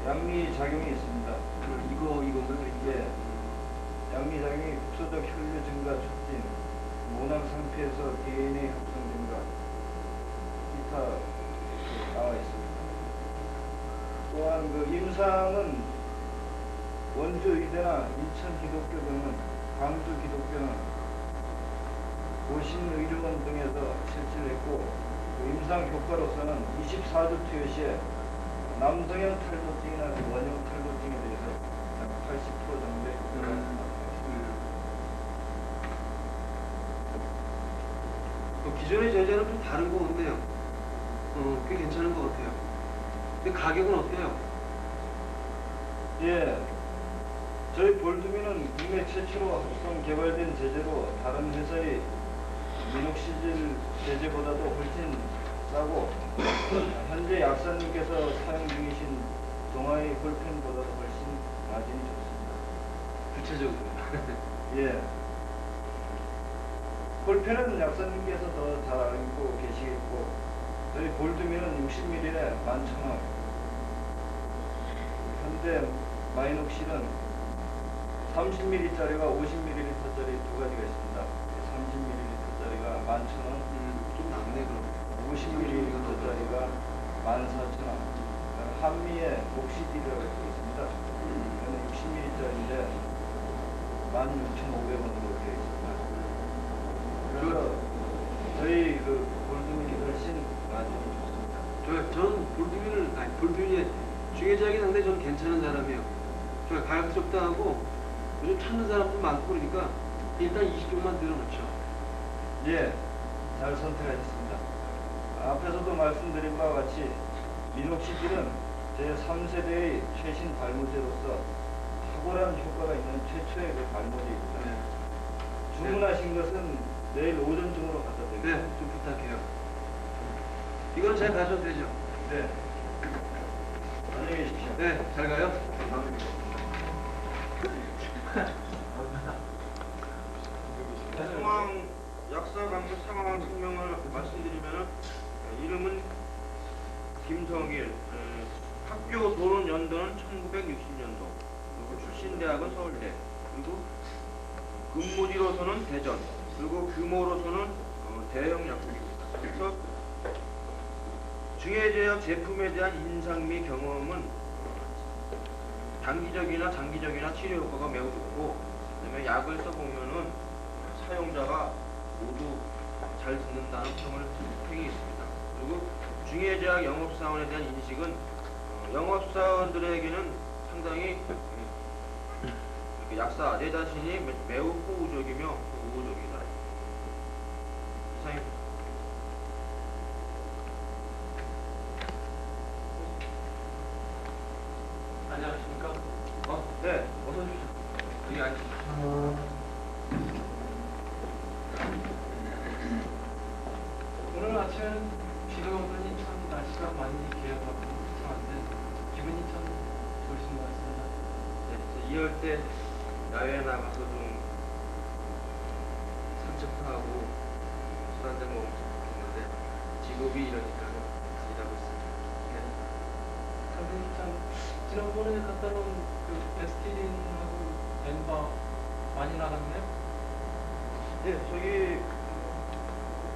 양리 작용이 있습니다. 이건가요? 예. 양리 작용이 국소적 혈류 증가 촉진, 모낭 상태에서 DNA 합성 증가, 기타 나와 있습니다. 또한 그 임상은 원주 의대나 인천 기독교 등은 광주 기독교는 고신 의료원 등에서 실시를 했고 그 임상 효과로서는 24주 투여 시에 남성형 탈모증이나 원형 탈모증에 대해서 약 80% 정도의 효과가 나타났습니다. 기존의 제재는 좀 다른 것 같네요. 꽤 괜찮은 것 같아요. 근데 가격은 어때요? 예, 저희 볼드미는 국내 최초로 합성 개발된 제재로 다른 회사의 미녹시딜 제재보다도 훨씬 싸고 현재 약사님께서 사용 중이신 동아의 볼펜보다도 훨씬 마진이 좋습니다. 구체적으로. 예. 볼펜은 약사님께서 더 잘 알고 계시겠고 저희 볼드미는 60ml에 11,000원, 현대 마이녹실은 30ml짜리가 50ml짜리 두 가지가 있습니다. 30ml짜리가 11,000원, 좀 남네 그럼. 50ml짜리가 14,000원. 한미에 녹시딜이라고 있습니다. 이거는 60ml짜리인데 16,500원으로 되어 있습니다. 그래서 저희 그 볼드민이 훨씬 마진이 좋습니다. 저는 볼드민이 중개자이긴 한데 저는 괜찮은 사람이에요. 저 가격 적당하고 요즘 찾는 사람도 많고 그러니까 일단 20종만 늘어놓죠. 예, 잘 선택하셨습니다. 앞에서도 말씀드린 바와 같이 미녹시딜은 제3세대의 최신 발모제로서 탁월한 효과가 있는 최초의 그 발모제입니다. 네. 주문하신 것은 내일 오전중으로 갖다 드릴게요. 네, 좀 부탁해요. 이건 제가 가져도 되죠? 네. 안녕히 계십시오. 네, 잘 가요. 상황 약사 강사 상황 설명을 말씀드리면은 이름은 김성일, 학교 졸업 연도는 1960년도, 그리고 출신 대학은 서울대, 그리고 근무지로서는 대전, 그리고 규모로서는 대형 약국입니다. 그래서 중해제약 제품에 대한 인상 및 경험은 단기적이나 장기적이나 치료 효과가 매우 좋고, 그다음에 약을 써보면은 사용자가 모두 잘 듣는다는 평을 평이 있습니다. 그리고 중해제약 영업사원에 대한 인식은 영업사원들에게는 상당히 약사 내 자신이 매우 호의적이며 우호적이다. 이상입니다. 안녕하십니까? 네, 어서 오십시오. 여기 앉으십시오. 오늘 아침에는 비가 오더니 참 날씨가 많이 개어가고 이상한데 기분이 참 좋으신 것 같습니다. 네, 2월 때 야외에 나가서 좀 산책도 하고 술 한잔 먹으면 좋겠는데 직업이 이러니까 일하고 있습니다. 네. 선생님 참 지난번에 갖다 놓은 그 베스티린하고 엠바 많이 나갔네요? 네, 저기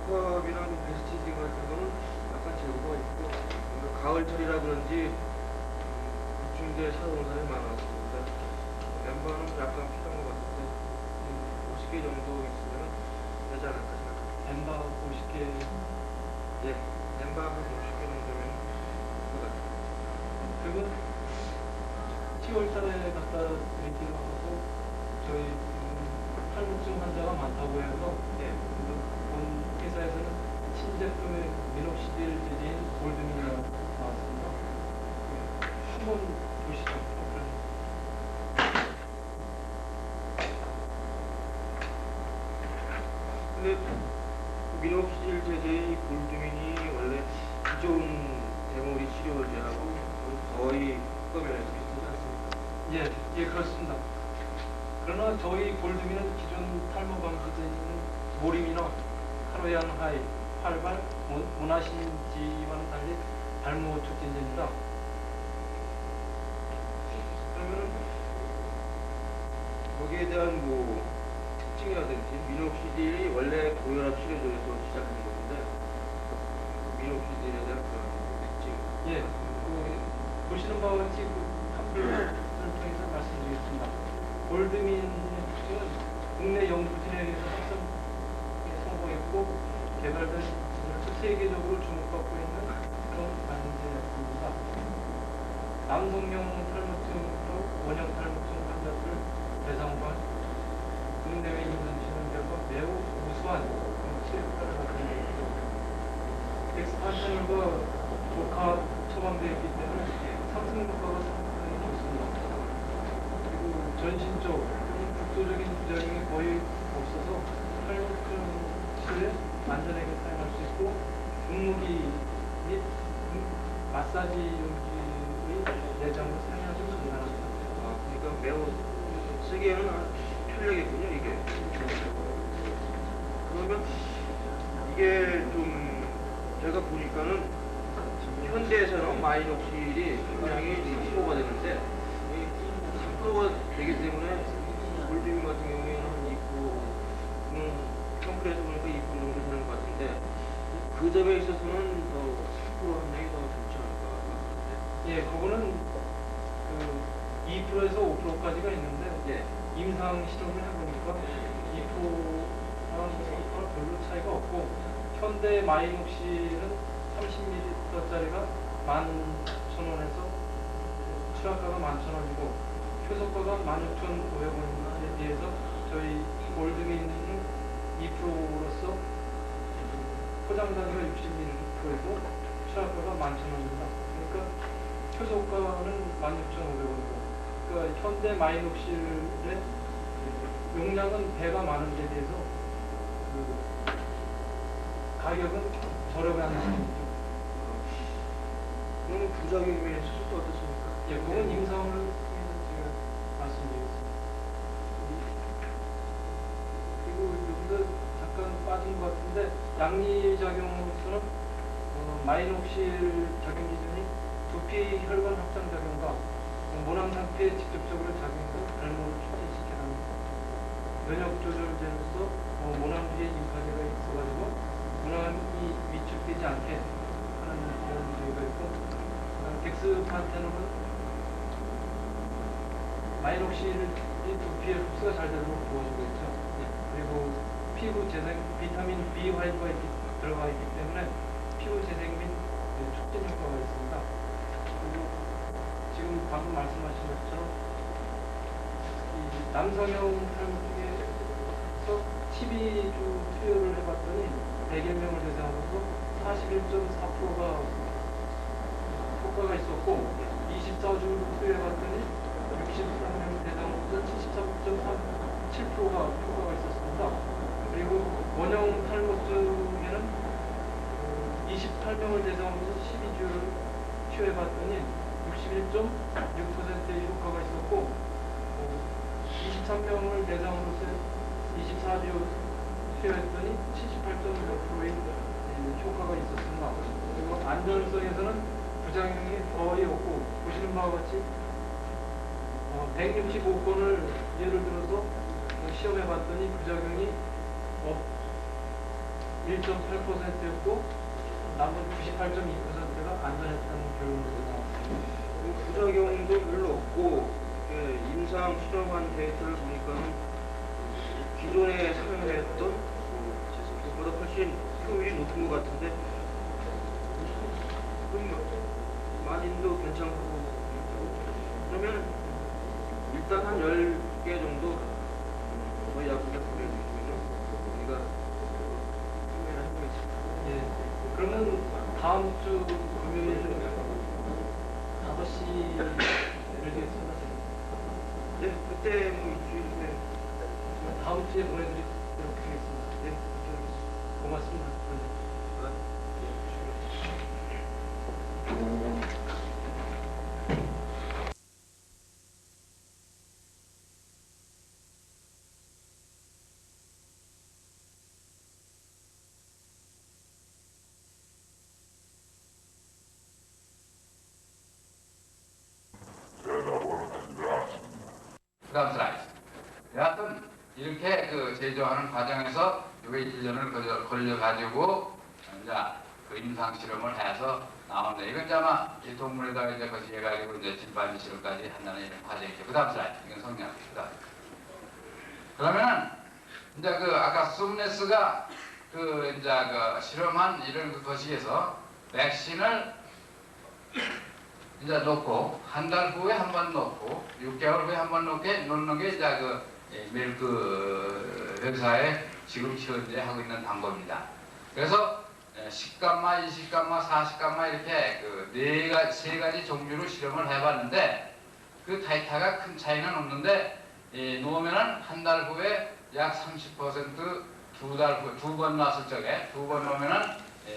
국밥이랑 베스티지 같은 거는 약간 재고가 있고 가을철이라 그런지 중대 사용 사람이 많았습니다. 엠바는 약간 필요한 것 같은데 50개 정도 있으면 되지 않을까 생각합니다. 엠바 50개. 네, 엠바 한 50개 정도면 될 것 같아요. 그리고 10월 달에 갖다 드리기로 하고 저희 탈북증 환자가 많다고 해서 본 회사에서는 신제품의 미녹시딜 제제인 골드민이 나왔습니다. 한번 보시죠. 근데 미녹시딜 제제의 골드민이 원래 기존 대머리 치료제하고 거의 효과면에서 비슷하지 않습니까? 예, 그렇습니다. 그러나 저희 골드민은 기존 탈모 방지제 있는 모리미너, 카로얀 하이, 활발, 모나신지와는 달리 발모 촉진제입니다. 그러면은 거기에 대한 뭐 특징이라든지 미녹시딜이 원래 고혈압 치료제에서 시작한 건데 미녹시딜에 대한 그런 특징. 예, 보시는 바와 같이 탑블을 통해서 말씀드리겠습니다. 골드민의 특징은 국내 연구진에 의해서 성공했고 개발된 세계적으로 주목받고 있는 그런 방제약입니다. 남성용 탈모증으로 원형 탈모증 환자들 대상으로 한 국내외 임상 결과 매우 우수한 치료 효과를 나타내고 있죠. 엑스판션과 조카 처방되어 있기 때문에 상승 효과가 상당히 좋습니다. 그리고 전신적 또는 국소적인 부작용이 거의 없어서 탈모증 치료에 안전하게 사용할 수 있고 분무기 및 마사지 용기의 내장으로 사용하지 가능합니다. 그러니까 매우 쓰기에는 편리하겠군요, 이게. 그러면 이게 좀 제가 보니까는 현대에서는 마이녹실이 굉장히 3%가 되는데 이 3%가 되기 때문에 골드민 같은 경우에는 한 2%, 평균에서 보니까 2% 정도 되는 것 같은데 그 점에 있어서는 더 3% 함량이 더 좋지 않을까 생각하는데. 예, 그거는 그 2%에서 5%까지가 있는데 네. 임상 실험을 해보니까 2%랑 3%랑 별로 차이가 없고 현대 마이녹실은 30ml짜리가 11,000원에서 출하가가 11,000원이고 효소가가 16,500원에 비해서 저희 골드민은 2%로서 포장 단위가 60ml 10%이고 최하가가 11,000원입니다. 그러니까 최저가는 16,500원이고 그러니까 현대 마이녹실의 용량은 배가 많은 데 비해서 그 가격은 저렴해 하는 편이죠. 그러면 부작용에 수술도 어떻습니까? 예, 그건 임상을 통해서 제가 말씀드리겠습니다. 그리고 여기서 잠깐 빠진 것 같은데 양리작용으로서는 마이녹실 작용 기준이 두피 혈관 확장 작용과 모낭 상태에 직접적으로 작용해서 발모를 촉진시키는 면역 조절제로서 모낭 뒤에 임파제가 있어가지고 모낭이 위축되지 않게 하는 그런 저희가 있고 덱스판테놀은 마이녹실이 두피에 흡수가 잘 되도록 도와주고 있죠. 그리고 피부 재생 비타민 B5가 들어가 있기 때문에 피부 재생 및 촉진 효과가 있습니다. 그리고 지금 방금 말씀하신 것처럼 이 남성형 탈모 중에서 12주 투여를 해봤더니 100여 명을 대상으로 41.4%가 효과가 있었고 24주 투여해봤더니 63명 대상으로 73.7%가 효과가 있었습니다. 그리고 원형 탈모 중에는 28명을 대상으로 12주를 투여해봤더니 61.6%의 효과가 있었고 23명을 대상으로서 24주 투여했더니 78.5%의 효과가 있었습니다. 그리고 안전성에서는 부작용이 거의 없고 보시는 바와 같이 165건을 예를 들어서 시험해 봤더니 부작용이 1.8%였고 나머지 98.2%가 안전했다는 결론이 나왔습니다. 부작용도 별로 없고 임상 실험한 데이터를 보니까는 기존에 사용했던 그보다 훨씬 효율이 높은 것 같은데 마진도 괜찮고 그러면 일단 한 10개 정도 저희 약국에 보내주시면 우리가 판매를 해보겠습니다. 예. 그러면 다음 주 금요일 5시를 되겠습니다. 네, 그때 뭐 일주일에 다음 주에 보내드리도록 하겠습니다. 네, 그렇게 하겠습니다. 고맙습니다. 그다음 슬라이드. 여하튼 이렇게 그 제조하는 과정에서 이게 1년을 걸려가지고 이제 그 임상 실험을 해서 나오는데 이건 이제 아마 이 동물에다가 이제 거시해가지고 이제 진반지 실험까지 한다는 이런 과정이죠. 그다음 슬라이드. 이건 성냥입니다. 그러면은 이제 그 아까 숨네스가 그 이제 그 실험한 이런 그 거시에서 백신을 이제 놓고 한 달 후에 한 번 놓고 6개월 후에 한 번 놓는 게 이제 그 밀크 회사에 지금 현재 하고 있는 방법입니다. 그래서 10감마, 20감마, 40감마 이렇게 그 세 가지 종류로 실험을 해봤는데 그 타이타가 큰 차이는 없는데 놓으면은 한 달 후에 약 30% 두 달 후에 두 번 놨을 적에 두 번 놓으면은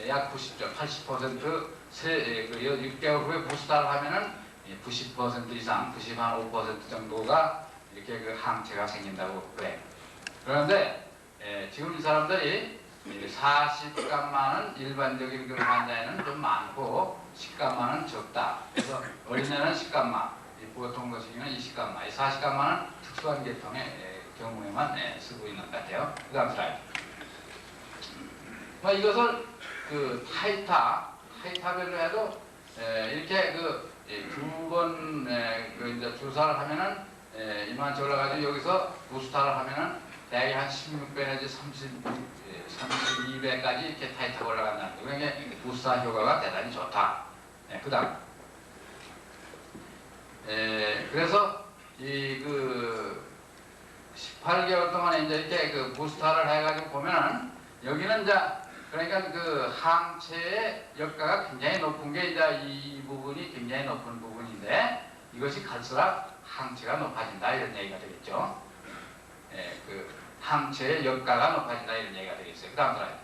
약 90점, 80% 6개월 후에 부스타를 하면은 90% 이상, 95% 정도가 이렇게 그 항체가 생긴다고 그래. 그런데 지금 이 사람들이 40감마는 일반적인 그 환자에는 좀 많고 10감마는 적다. 그래서 어린애는 10감마, 보통 거시기는 20감마, 40감마는 특수한 계통의 경우에만 쓰고 있는 것 같아요. 그 다음 슬라이드. 이것을 그 타이타별로 해도 이렇게 그 두 번 그 이제 주사를 하면은 이만치 올라가지고 여기서 부스타를 하면은 대개 한 16배 내지 32배까지 이렇게 타이타가 올라간다는 거. 그러니까 부스타 효과가 대단히 좋다. 그 다음. 그래서 이 그 18개월 동안 이제 이렇게 그 부스타를 해가지고 보면은 여기는 이제 그러니까 그 항체의 역가가 굉장히 높은 게 이제 이 부분이 굉장히 높은 부분인데 이것이 갈수록 항체가 높아진다 이런 얘기가 되겠죠. 예, 그 항체의 역가가 높아진다 이런 얘기가 되겠어요. 그 다음 슬라이드.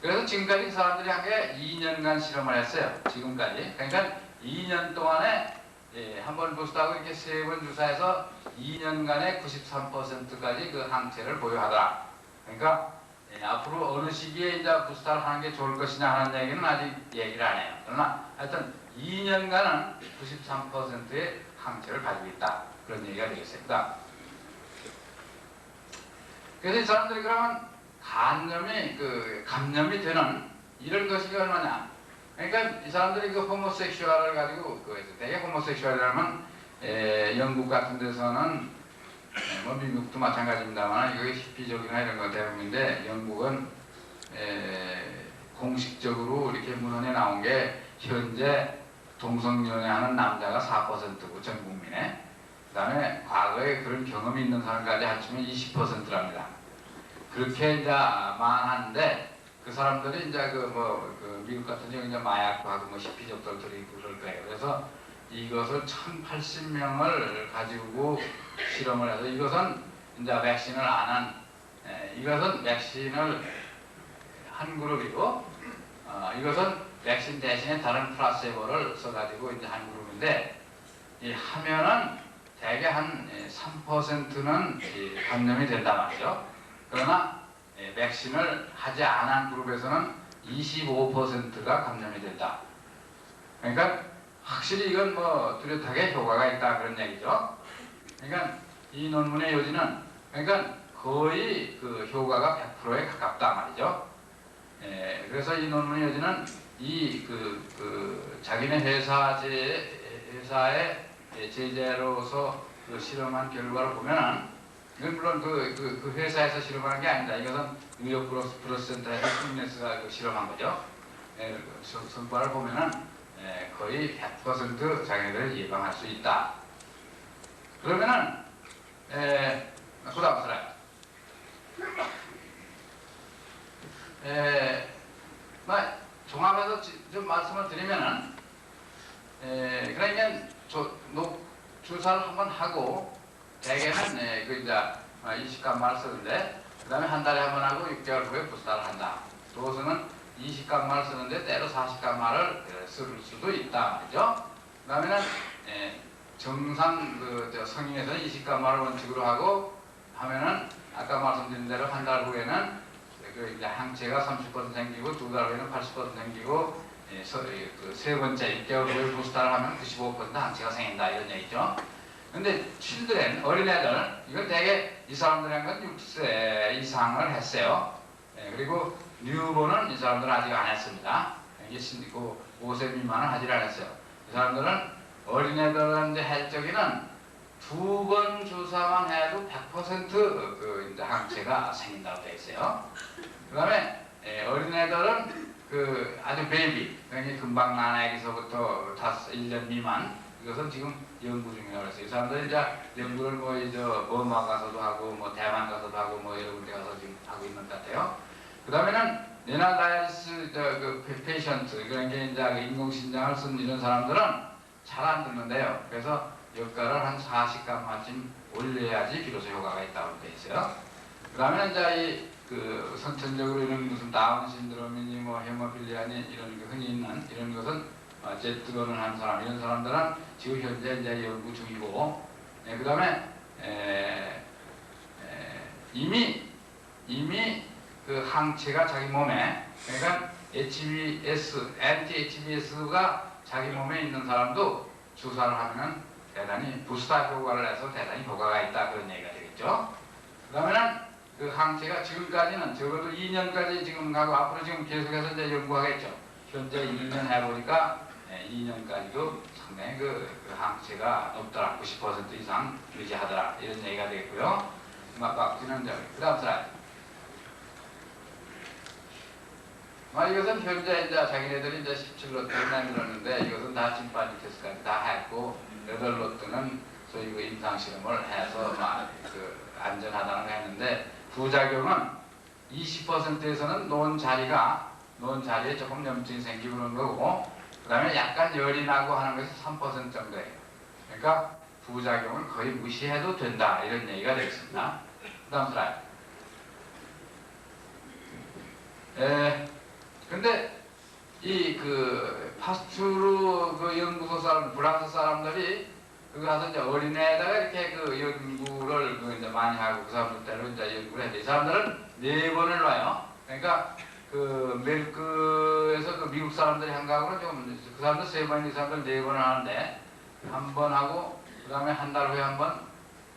그래서 지금까지 이 사람들이 한 게 2년간 실험을 했어요. 지금까지. 그러니까 2년 동안에 한 번 부스트하고 이렇게 3번 주사해서 2년간에 93%까지 그 항체를 보유하더라. 그러니까 앞으로 어느 시기에 이제 부스터를 하는 게 좋을 것이냐 하는 얘기는 아직 얘기를 안 해요. 그러나 하여튼 2년간은 93%의 항체를 가지고 있다. 그런 얘기가 되겠어요. 그다음. 그래서 이 사람들이 그러면 감염이 되는 이런 것이 얼마냐. 그러니까 이 사람들이 그 호모섹슈얼을 가지고 되게 호모섹슈얼이라면 영국 같은 데서는 뭐 미국도 마찬가지입니다만 이게 히피족이나 이런 거 대부분인데 영국은 공식적으로 이렇게 문헌에 나온 게 현재 동성연애하는 남자가 4%고 전 국민에 그 다음에 과거에 그런 경험이 있는 사람까지 합치면 20%랍니다. 그렇게 이제 많은데 그 사람들이 이제 그 미국 같은 경우 이제 마약하고 뭐 히피족들이 그럴 거예요. 그래서 이것을 1080명을 가지고 실험을 해서 이것은 이제 백신을 안 한, 이것은 백신을 한 그룹이고, 이것은 백신 대신에 다른 플라세보를 써가지고 이제 한 그룹인데, 이 하면은 대개 한 3%는 감염이 된단 말이죠. 그러나 백신을 하지 않은 그룹에서는 25%가 감염이 된다. 그러니까 확실히 이건 뭐 뚜렷하게 효과가 있다 그런 얘기죠. 그러니까 이 논문의 요지는 그러니까 거의 그 효과가 100%에 가깝다 말이죠. 그래서 이 논문의 요지는 이 자기네 회사의 제재로서 그 실험한 결과를 보면은 이건 물론 그 회사에서 실험하는 게 아닙니다. 이것은 뉴욕 브로스센터에서 스미네스가 실험한 거죠. 성과를 보면은 거의 100% 자기네들을 예방할 수 있다. 그러면은 그 다음 슬라이드. 종합해서 좀 말씀을 드리면은 그러니까 주사를 한번 하고 대개는 그 이제 20감마를 쓰는데 그 다음에 한 달에 한 번 하고 6개월 후에 부스터를 한다. 도수는 20감마를 쓰는데 때로 40감마를 쓸 수도 있다 말이죠. 그 다음에는 정상 성인에서는 20감마를 원칙으로 하고 하면은 아까 말씀드린 대로 한 달 후에는 그 이제 항체가 30% 생기고 두 달 후에는 80% 생기고 세 번째 6개월 후에 부스터를 하면 95% 항체가 생긴다 이런 얘기죠. 근데 칠드렌 어린애들 이건 되게 이 사람들한 건 6세 이상을 했어요. 그리고 뉴본은 이 사람들은 아직 안 했습니다. 이게 5세 미만은 하질 않았어요. 이 사람들은 어린애들한테 할 적에는 2번 주사만 해도 100% 그 이제 항체가 생긴다고 되어 있어요. 그 다음에 어린애들은 그 아주 베이비, 그러니까 금방 난 애기서부터 1년 미만, 이것은 지금 연구 중이라고 했어요. 이 사람들은 이제 연구를 뭐 이제 버마 가서도 하고 뭐 대만 가서도 하고 뭐 여러 군데 가서 지금 하고 있는 것 같아요. 그 다음에는 네나다이스 그 페이션트, 그러니까 이제 인공신장을 쓴 이런 사람들은 잘 안 듣는데요. 그래서 역가를 한 40감마쯤 올려야지 비로소 효과가 있다고 되어 있어요. 그 다음에 이제 그 선천적으로 이런 무슨 다운 신드롬이니 뭐 헤모필리아니 이런 게 흔히 있는 이런 것은 제트론을 한 사람 이런 사람들은 지금 현재 이제 연구 중이고, 그 다음에 이미 그 항체가 자기 몸에 그러니까 HBS, anti-HBS가 자기 몸에 있는 사람도 주사를 하면 대단히 부스터 효과를 해서 대단히 효과가 있다 그런 얘기가 되겠죠. 그 다음에는 그 항체가 지금까지는 적어도 2년까지 지금 가고 앞으로 지금 계속해서 이제 연구하겠죠. 현재 2년 해보니까 2년까지도 상당히 그 항체가 높더라. 90% 이상 유지하더라. 이런 얘기가 되겠고요. 막지는 그 다음 슬라이드. 이것은 현재 이제 자기네들이 이제 17로트를 만들었는데 이것은 다 침판지 테스트까지 다 했고 8로트는 소위 그 임상 실험을 해서 그 안전하다는 거 했는데 부작용은 20%에서는 놓은 자리에 조금 염증이 생기고 그런 거고, 그 다음에 약간 열이 나고 하는 것이 3% 정도예요. 그러니까 부작용을 거의 무시해도 된다, 이런 얘기가 되겠습니다. 그 다음 슬라이드. 근데 이 그 파스투르 그 연구소 사람, 프랑스 사람들이 그거 가서 이제 어린애에다가 이렇게 그 연구를 그 이제 많이 하고 그 사람들대로 이제 연구를 했는데, 이 사람들은 4번을 놔요. 그러니까 그 멜크에서 그 미국 사람들이 한 거하고는 좀, 그 사람들 3번인 이 사람들 4번을 하는데, 한 번 하고 그 다음에 한 달 후에 한 번,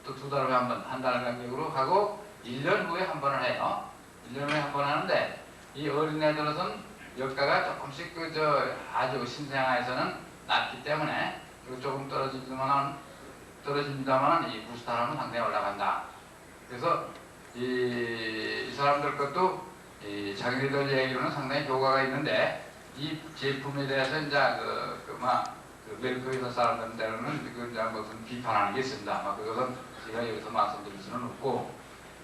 또 2달 후에 한 번, 한 달 간격으로 하고 1년 후에 한 번을 해요. 1년 후에 한 번 하는데, 이 어린애들은 역가가 조금씩 아주 신생아에서는 낮기 때문에 조금 떨어집니다만 이 부스타람은 상당히 올라간다. 그래서 이 사람들 것도 자기들 얘기로는 상당히 효과가 있는데, 이 제품에 대해서 이제 그 멜크에서 사람들한테는 그 이제 무슨 비판하는 게 있습니다. 그것은 제가 여기서 말씀드릴 수는 없고,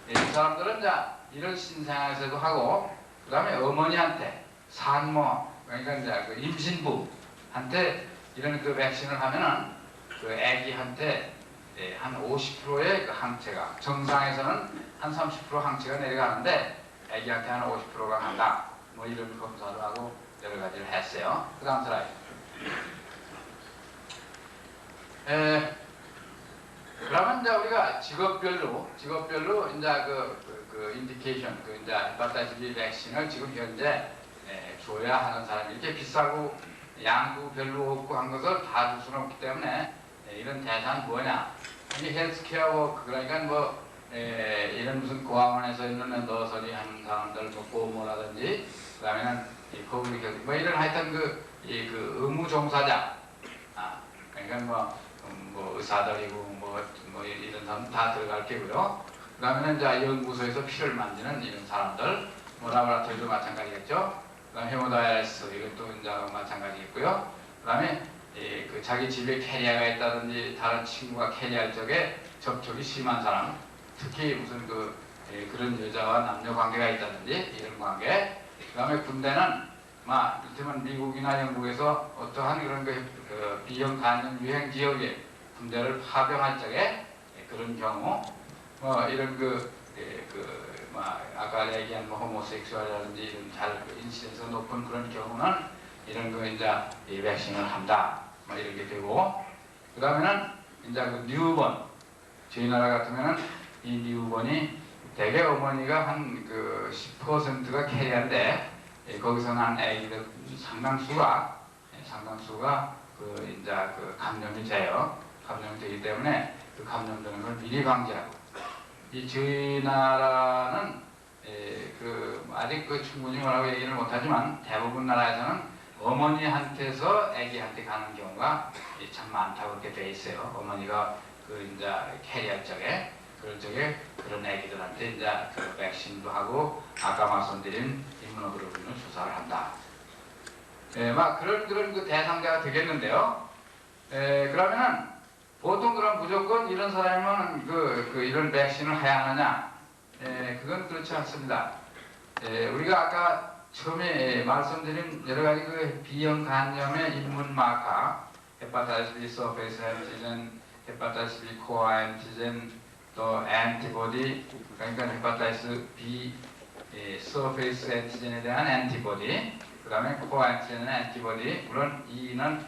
이 사람들은 이제 이런 신생아에서도 하고, 그 다음에 어머니한테 산모, 그러니까 이제 그 임신부한테 이런 그 백신을 하면은 그 아기한테 한 50%의 그 항체가, 정상에서는 한 30% 항체가 내려가는데 아기한테 한 50%가 간다. 뭐 이런 검사를 하고 여러 가지를 했어요. 그 다음 슬라이드. 그러면 이제 우리가 직업별로 이제 그 인디케이션, 그 이제 헤파타이티스 B 백신을 지금 현재 줘야 하는 사람이 이렇게 비싸고 양도 별로 없고 한 것을 다 줄 수는 없기 때문에 이런 대상이 뭐냐? 이게 헬스케어 워크, 그러니까 뭐 이런 무슨 고아원에서 있는 너서리 하는 사람들, 뭐 고모라든지, 그 다음에는 이 거울이 뭐 이런 하여튼 그 의무 종사자, 그러니까 뭐 의사들이고 뭐 이런 사람 다 들어갈 게고요. 그 다음에는 이제 연구소에서 피를 만지는 이런 사람들, 뭐 라보라토리도 마찬가지겠죠. 그 다음에 헤모다이아리스 이것도 이제 마찬가지겠고요. 그 다음에 그 자기 집에 캐리어가 있다든지 다른 친구가 캐리할 적에 접촉이 심한 사람, 특히 무슨 그런 여자와 남녀 관계가 있다든지 이런 관계. 그 다음에 군대는 이를테면 미국이나 영국에서 어떠한 그런 그 비형 간염 유행 지역에 군대를 파병할 적에 그런 경우, 뭐 이런 아까 얘기한 뭐 호모섹슈얼이라든지 이런 인시den스가 높은 그런 경우는 이런 거 이제 이 백신을 한다. 뭐 이렇게 되고, 그 다음에는 이제 그 뉴본, 저희 나라 같으면은 이 뉴본이 대개 어머니가 한 그 10%가 캐리한데, 거기서 난 아기들 상당수가 그 이제 그 감염이 돼요. 감염이 되기 때문에 그 감염되는 걸 미리 방지하고, 이 저희 나라는 아직 충분히 뭐라고 얘기를 못하지만 대부분 나라에서는 어머니한테서 아기한테 가는 경우가 참 많다고 그렇게 돼 있어요. 어머니가 그 이제 캐리할 적에 그런 아기들한테 이제 그 백신도 하고 아까 말씀드린 임무노글로빈을 주사를 한다. 그런 그 대상자가 되겠는데요. 그러면은 보통 그럼 무조건 이런 사람은 이런 백신을 해야 하느냐? 그건 그렇지 않습니다. 우리가 아까 처음에 말씀드린 여러 가지 그 B형 간염의 입문 마커, 헤파타이티스 B 서페이스 안티젠, 헤파타이티스 B 코어 안티젠, 또 엔티보디, 그러니까 헤파타이티스 B 서페이스 안티젠에 대한 엔티보디, 그 다음에 코어 안티젠은 엔티보디, 물론 E는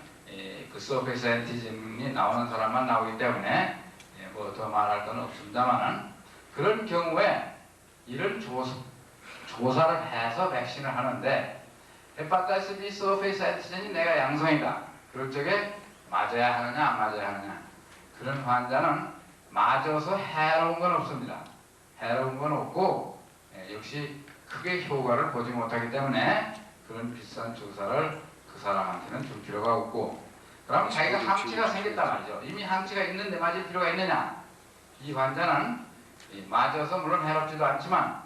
그 서페이스 안티젠이 나오는 사람만 나오기 때문에 뭐 더 말할 건 없습니다만은, 그런 경우에 이런 조사를 해서 백신을 하는데, 헤파타이티스 B 서페이스 안티젠이 내가 양성이다. 그럴 적에 맞아야 하느냐 안 맞아야 하느냐. 그런 환자는 맞아서 해로운 건 없습니다. 해로운 건 없고 역시 크게 효과를 보지 못하기 때문에 그런 비싼 주사를 그 사람한테는 줄 필요가 없고, 그럼 자기가 항체가 생겼단 말이죠. 이미 항체가 있는데 맞을 필요가 있느냐. 이 환자는 맞아서 물론 해롭지도 않지만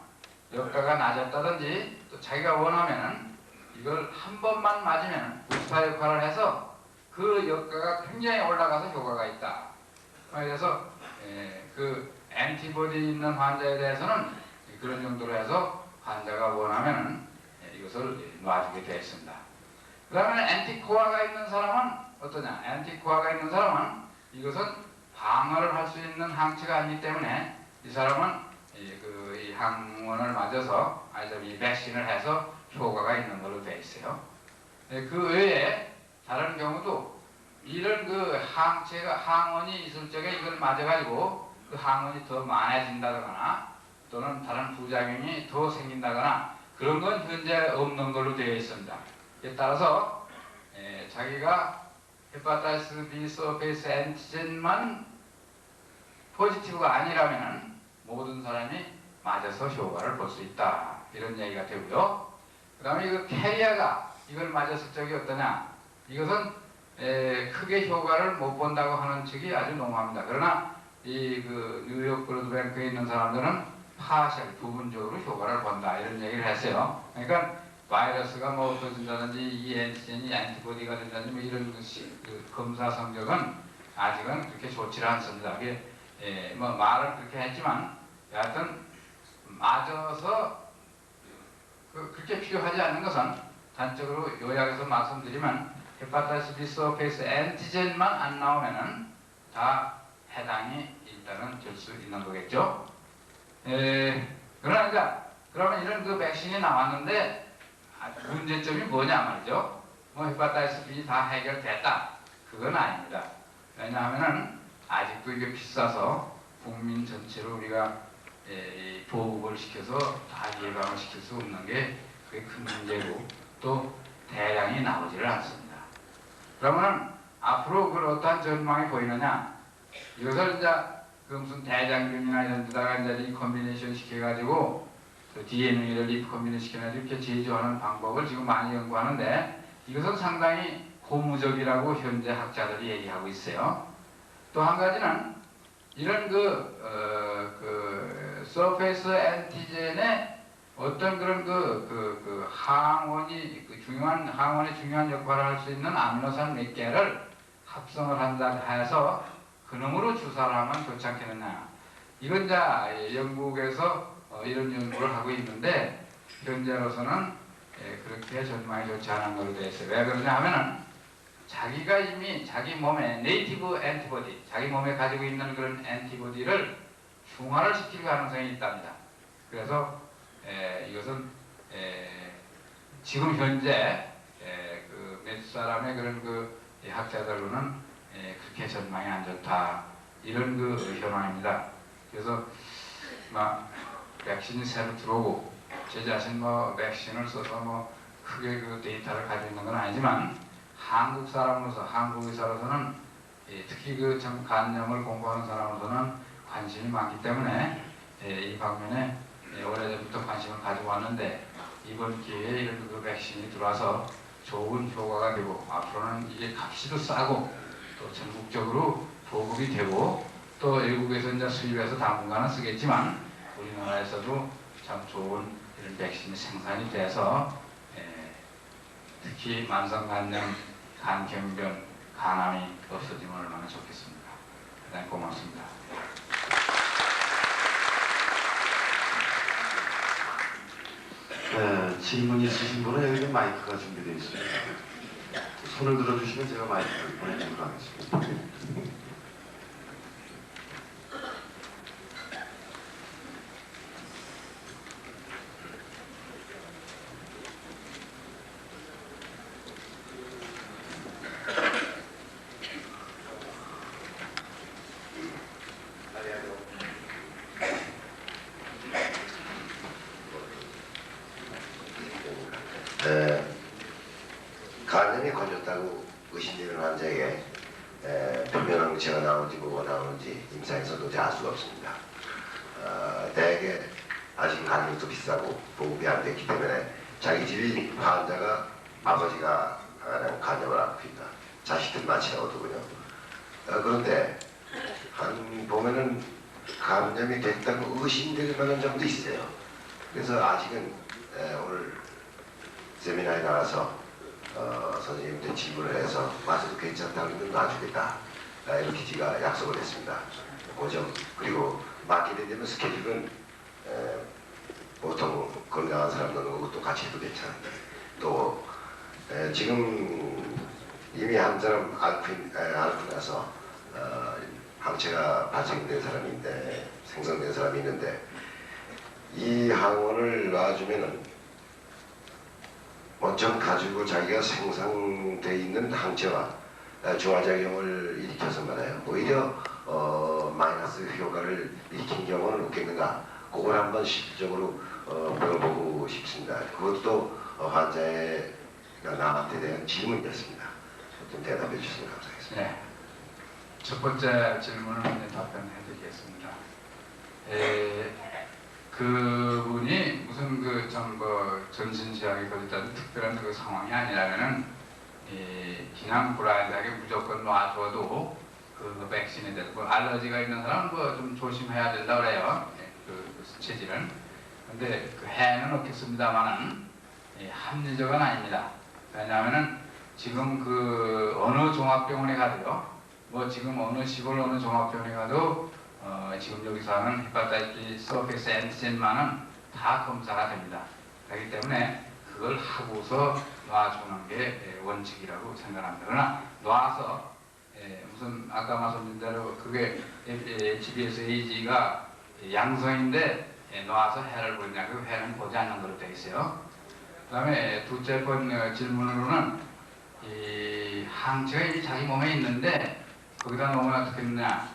역가가 낮았다든지, 또 자기가 원하면은 이걸 한 번만 맞으면 부스터 역할을 해서 그 역가가 굉장히 올라가서 효과가 있다. 그래서 그 엔티보디 있는 환자에 대해서는 그런 정도로 해서 그다음에 앤티코아가 있는 사람은 어떠냐? 앤티코아가 있는 사람은 이것은 방어를 할 수 있는 항체가 아니기 때문에 이 사람은 이 항원을 맞아서 이 백신을 해서 효과가 있는 걸로 되어 있어요. 그 외에 다른 경우도 이런 그 항원이 있을 적에 이걸 맞아가지고 그 항원이 더 많아진다거나 또는 다른 부작용이 더 생긴다거나 그런 건 현재 없는 걸로 되어 있습니다. 따라서 자기가 헤파타이티스 B 서페이스 엔티젠만 포지티브가 아니라면 모든 사람이 맞아서 효과를 볼 수 있다. 이런 얘기가 되고요. 그 다음에 이거 캐리어가 이걸 맞았을 적이 어떠냐? 이것은 크게 효과를 못 본다고 하는 측이 아주 농후합니다. 그러나 이 그 뉴욕 블러드뱅크에 있는 사람들은 파셜 부분적으로 효과를 본다. 이런 얘기를 했어요. 그러니까 바이러스가 뭐 없어진다든지 이 엔티젠이 앤티보디가 된다든지 뭐 이런 그 검사 성적은 아직은 그렇게 좋지 않습니다. 그게 뭐 말은 그렇게 했지만 여하튼 맞아서 그렇게 필요하지 않는 것은 단적으로 요약해서 말씀드리면 헤파타이티스 B 서페이스 엔티젠만 안 나오면은 다 해당이 일단은 될 수 있는 거겠죠. 그러니까 그러면 이런 그 백신이 나왔는데 문제점이 뭐냐 말이죠. 뭐 헤파타이티스 B 다 해결됐다. 그건 아닙니다. 왜냐하면은 아직도 이게 비싸서 국민 전체로 우리가 보급을 시켜서 다 예방을 시킬 수 없는 게 그게 큰 문제고 또 대량이 나오지를 않습니다. 그러면 앞으로 그 어떠한 전망이 보이느냐? 이것을 이제 그 무슨 대장균이나 이런 데다가 이제 리컨비네이션 시켜가지고 DNA를 리컨비네이션 시켜가지고 이렇게 제조하는 방법을 지금 많이 연구하는데 이것은 상당히 고무적이라고 현재 학자들이 얘기하고 있어요. 또 한 가지는 이런 서페이스 엔티젠의 어떤 그런 항원이 항원의 중요한 역할을 할 수 있는 아미노산 몇 개를 합성을 한다 해서 그놈으로 주사를 하면 좋지 않겠느냐. 이건 이제 영국에서 이런 연구를 하고 있는데 현재로서는 그렇게 전망이 좋지 않은 걸로 되어 있어요. 왜 그러냐 하면은 자기가 이미 자기 몸에 네이티브 엔티보디, 자기 몸에 가지고 있는 그런 엔티보디를 중화를 시킬 가능성이 있답니다. 그래서 이것은 지금 현재 그 몇 사람의 그런 그 학자들로는 그렇게 전망이 안 좋다. 이런 그 현황입니다. 그래서 막 백신이 새로 들어오고 제 자신 뭐 백신을 써서 뭐 크게 그 데이터를 가지고 있는 건 아니지만 한국 사람으로서 한국 의사로서는 특히 그 참 간염을 공부하는 사람으로서는 관심이 많기 때문에 이 방면에 오래전부터 관심을 가지고 왔는데 이번 기회에 이런 그 백신이 들어와서 좋은 효과가 되고 앞으로는 이게 값이도 싸고 또 전국적으로 보급이 되고 또 외국에서 이제 수입해서 당분간은 쓰겠지만 우리나라에서도 참 좋은 이런 백신이 생산이 돼서 특히 만성간염, 간경변, 간암이 없어지면 얼마나 좋겠습니까? 대단히 고맙습니다. 질문 있으신 분은 여기 마이크가 준비되어 있습니다. 손을 들어주시면 제가 마이크를 보내드리도록 하겠습니다. 간염이 걸렸다고 의심되는 환자에게 표면항체가 나오는지 뭐가 나오는지 임상에서 도저히 알 수가 없습니다. 대개 아직 간염도 비싸고 보급이 안 됐기 때문에 자기 집이 환자가 아버지가 간염을 앓습니다. 자식들 마찬가지거든요. 그런데 보면은 감염이 됐다고 의심될 만한 점도 있어요. 그래서 아직은 오늘 세미나에 나와서 선생님한테 질문을 해서 맞아도 괜찮다고 하면 놔주겠다. 이렇게 제가 약속을 했습니다. 그 점, 그리고 맞게 되면 스케줄은 보통 건강한 사람 넣는 거고 또 같이 해도 괜찮은데 또 지금 이미 한 사람 앓고 나서 항체가 발생된 사람인데 생성된 사람이 있는데 이 항원을 놔주면은 원천 가지고 자기가 생성돼 있는 항체와 중화작용을 일으켜서 말이에요. 오히려 마이너스 효과를 일으킨 경우는 없겠는가? 그걸 한번 실질적으로 물어보고 싶습니다. 그것도 환자가 남한테 대한 질문이었습니다. 좀 대답해 주시면 감사하겠습니다. 네. 첫 번째 질문을 답변해 드리겠습니다. 그분이 무슨 전신지향에 걸렸다는 특별한 그 상황이 아니라면은 그냥 불안하게 무조건 놔줘도 그 백신에 대해서 알러지가 있는 사람은 좀 조심해야 된다 그래요. 그 체질은. 근데 그 해는 없겠습니다만은 합리적은 아닙니다. 왜냐하면은 지금 그 어느 종합병원에 가도요. 지금 어느 시골 어느 종합병원에 가도 지금 여기서 하는 헤파타이티스 서페이스 엔티젠만은 다 검사가 됩니다. 그렇기 때문에 그걸 하고서 놔주는 게 원칙이라고 생각합니다. 그러나 놔서 무슨 아까 말씀드린 대로 그게 HBsAg가 양성인데 놔서 해를 보느냐, 그 해는 보지 않는 걸로 되어 있어요. 그 다음에 둘째 번 질문으로는 이 항체가 이미 자기 몸에 있는데 거기다 넣으면 어떻게 되느냐.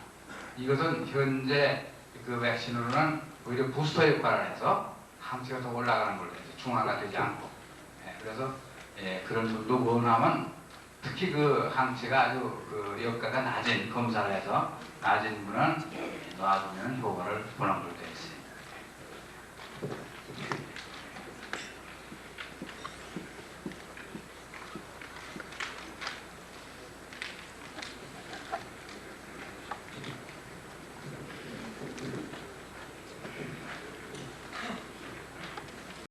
이것은 현재 그 백신으로는 오히려 부스터 역할을 해서 항체가 더 올라가는 걸로 해서 중화가 되지 않고 그래서 그런 정도 원하면 특히 그 항체가 아주 그 효과가 낮은 검사를 해서 낮은 분은 놔두면 효과를 보는 걸로 돼요.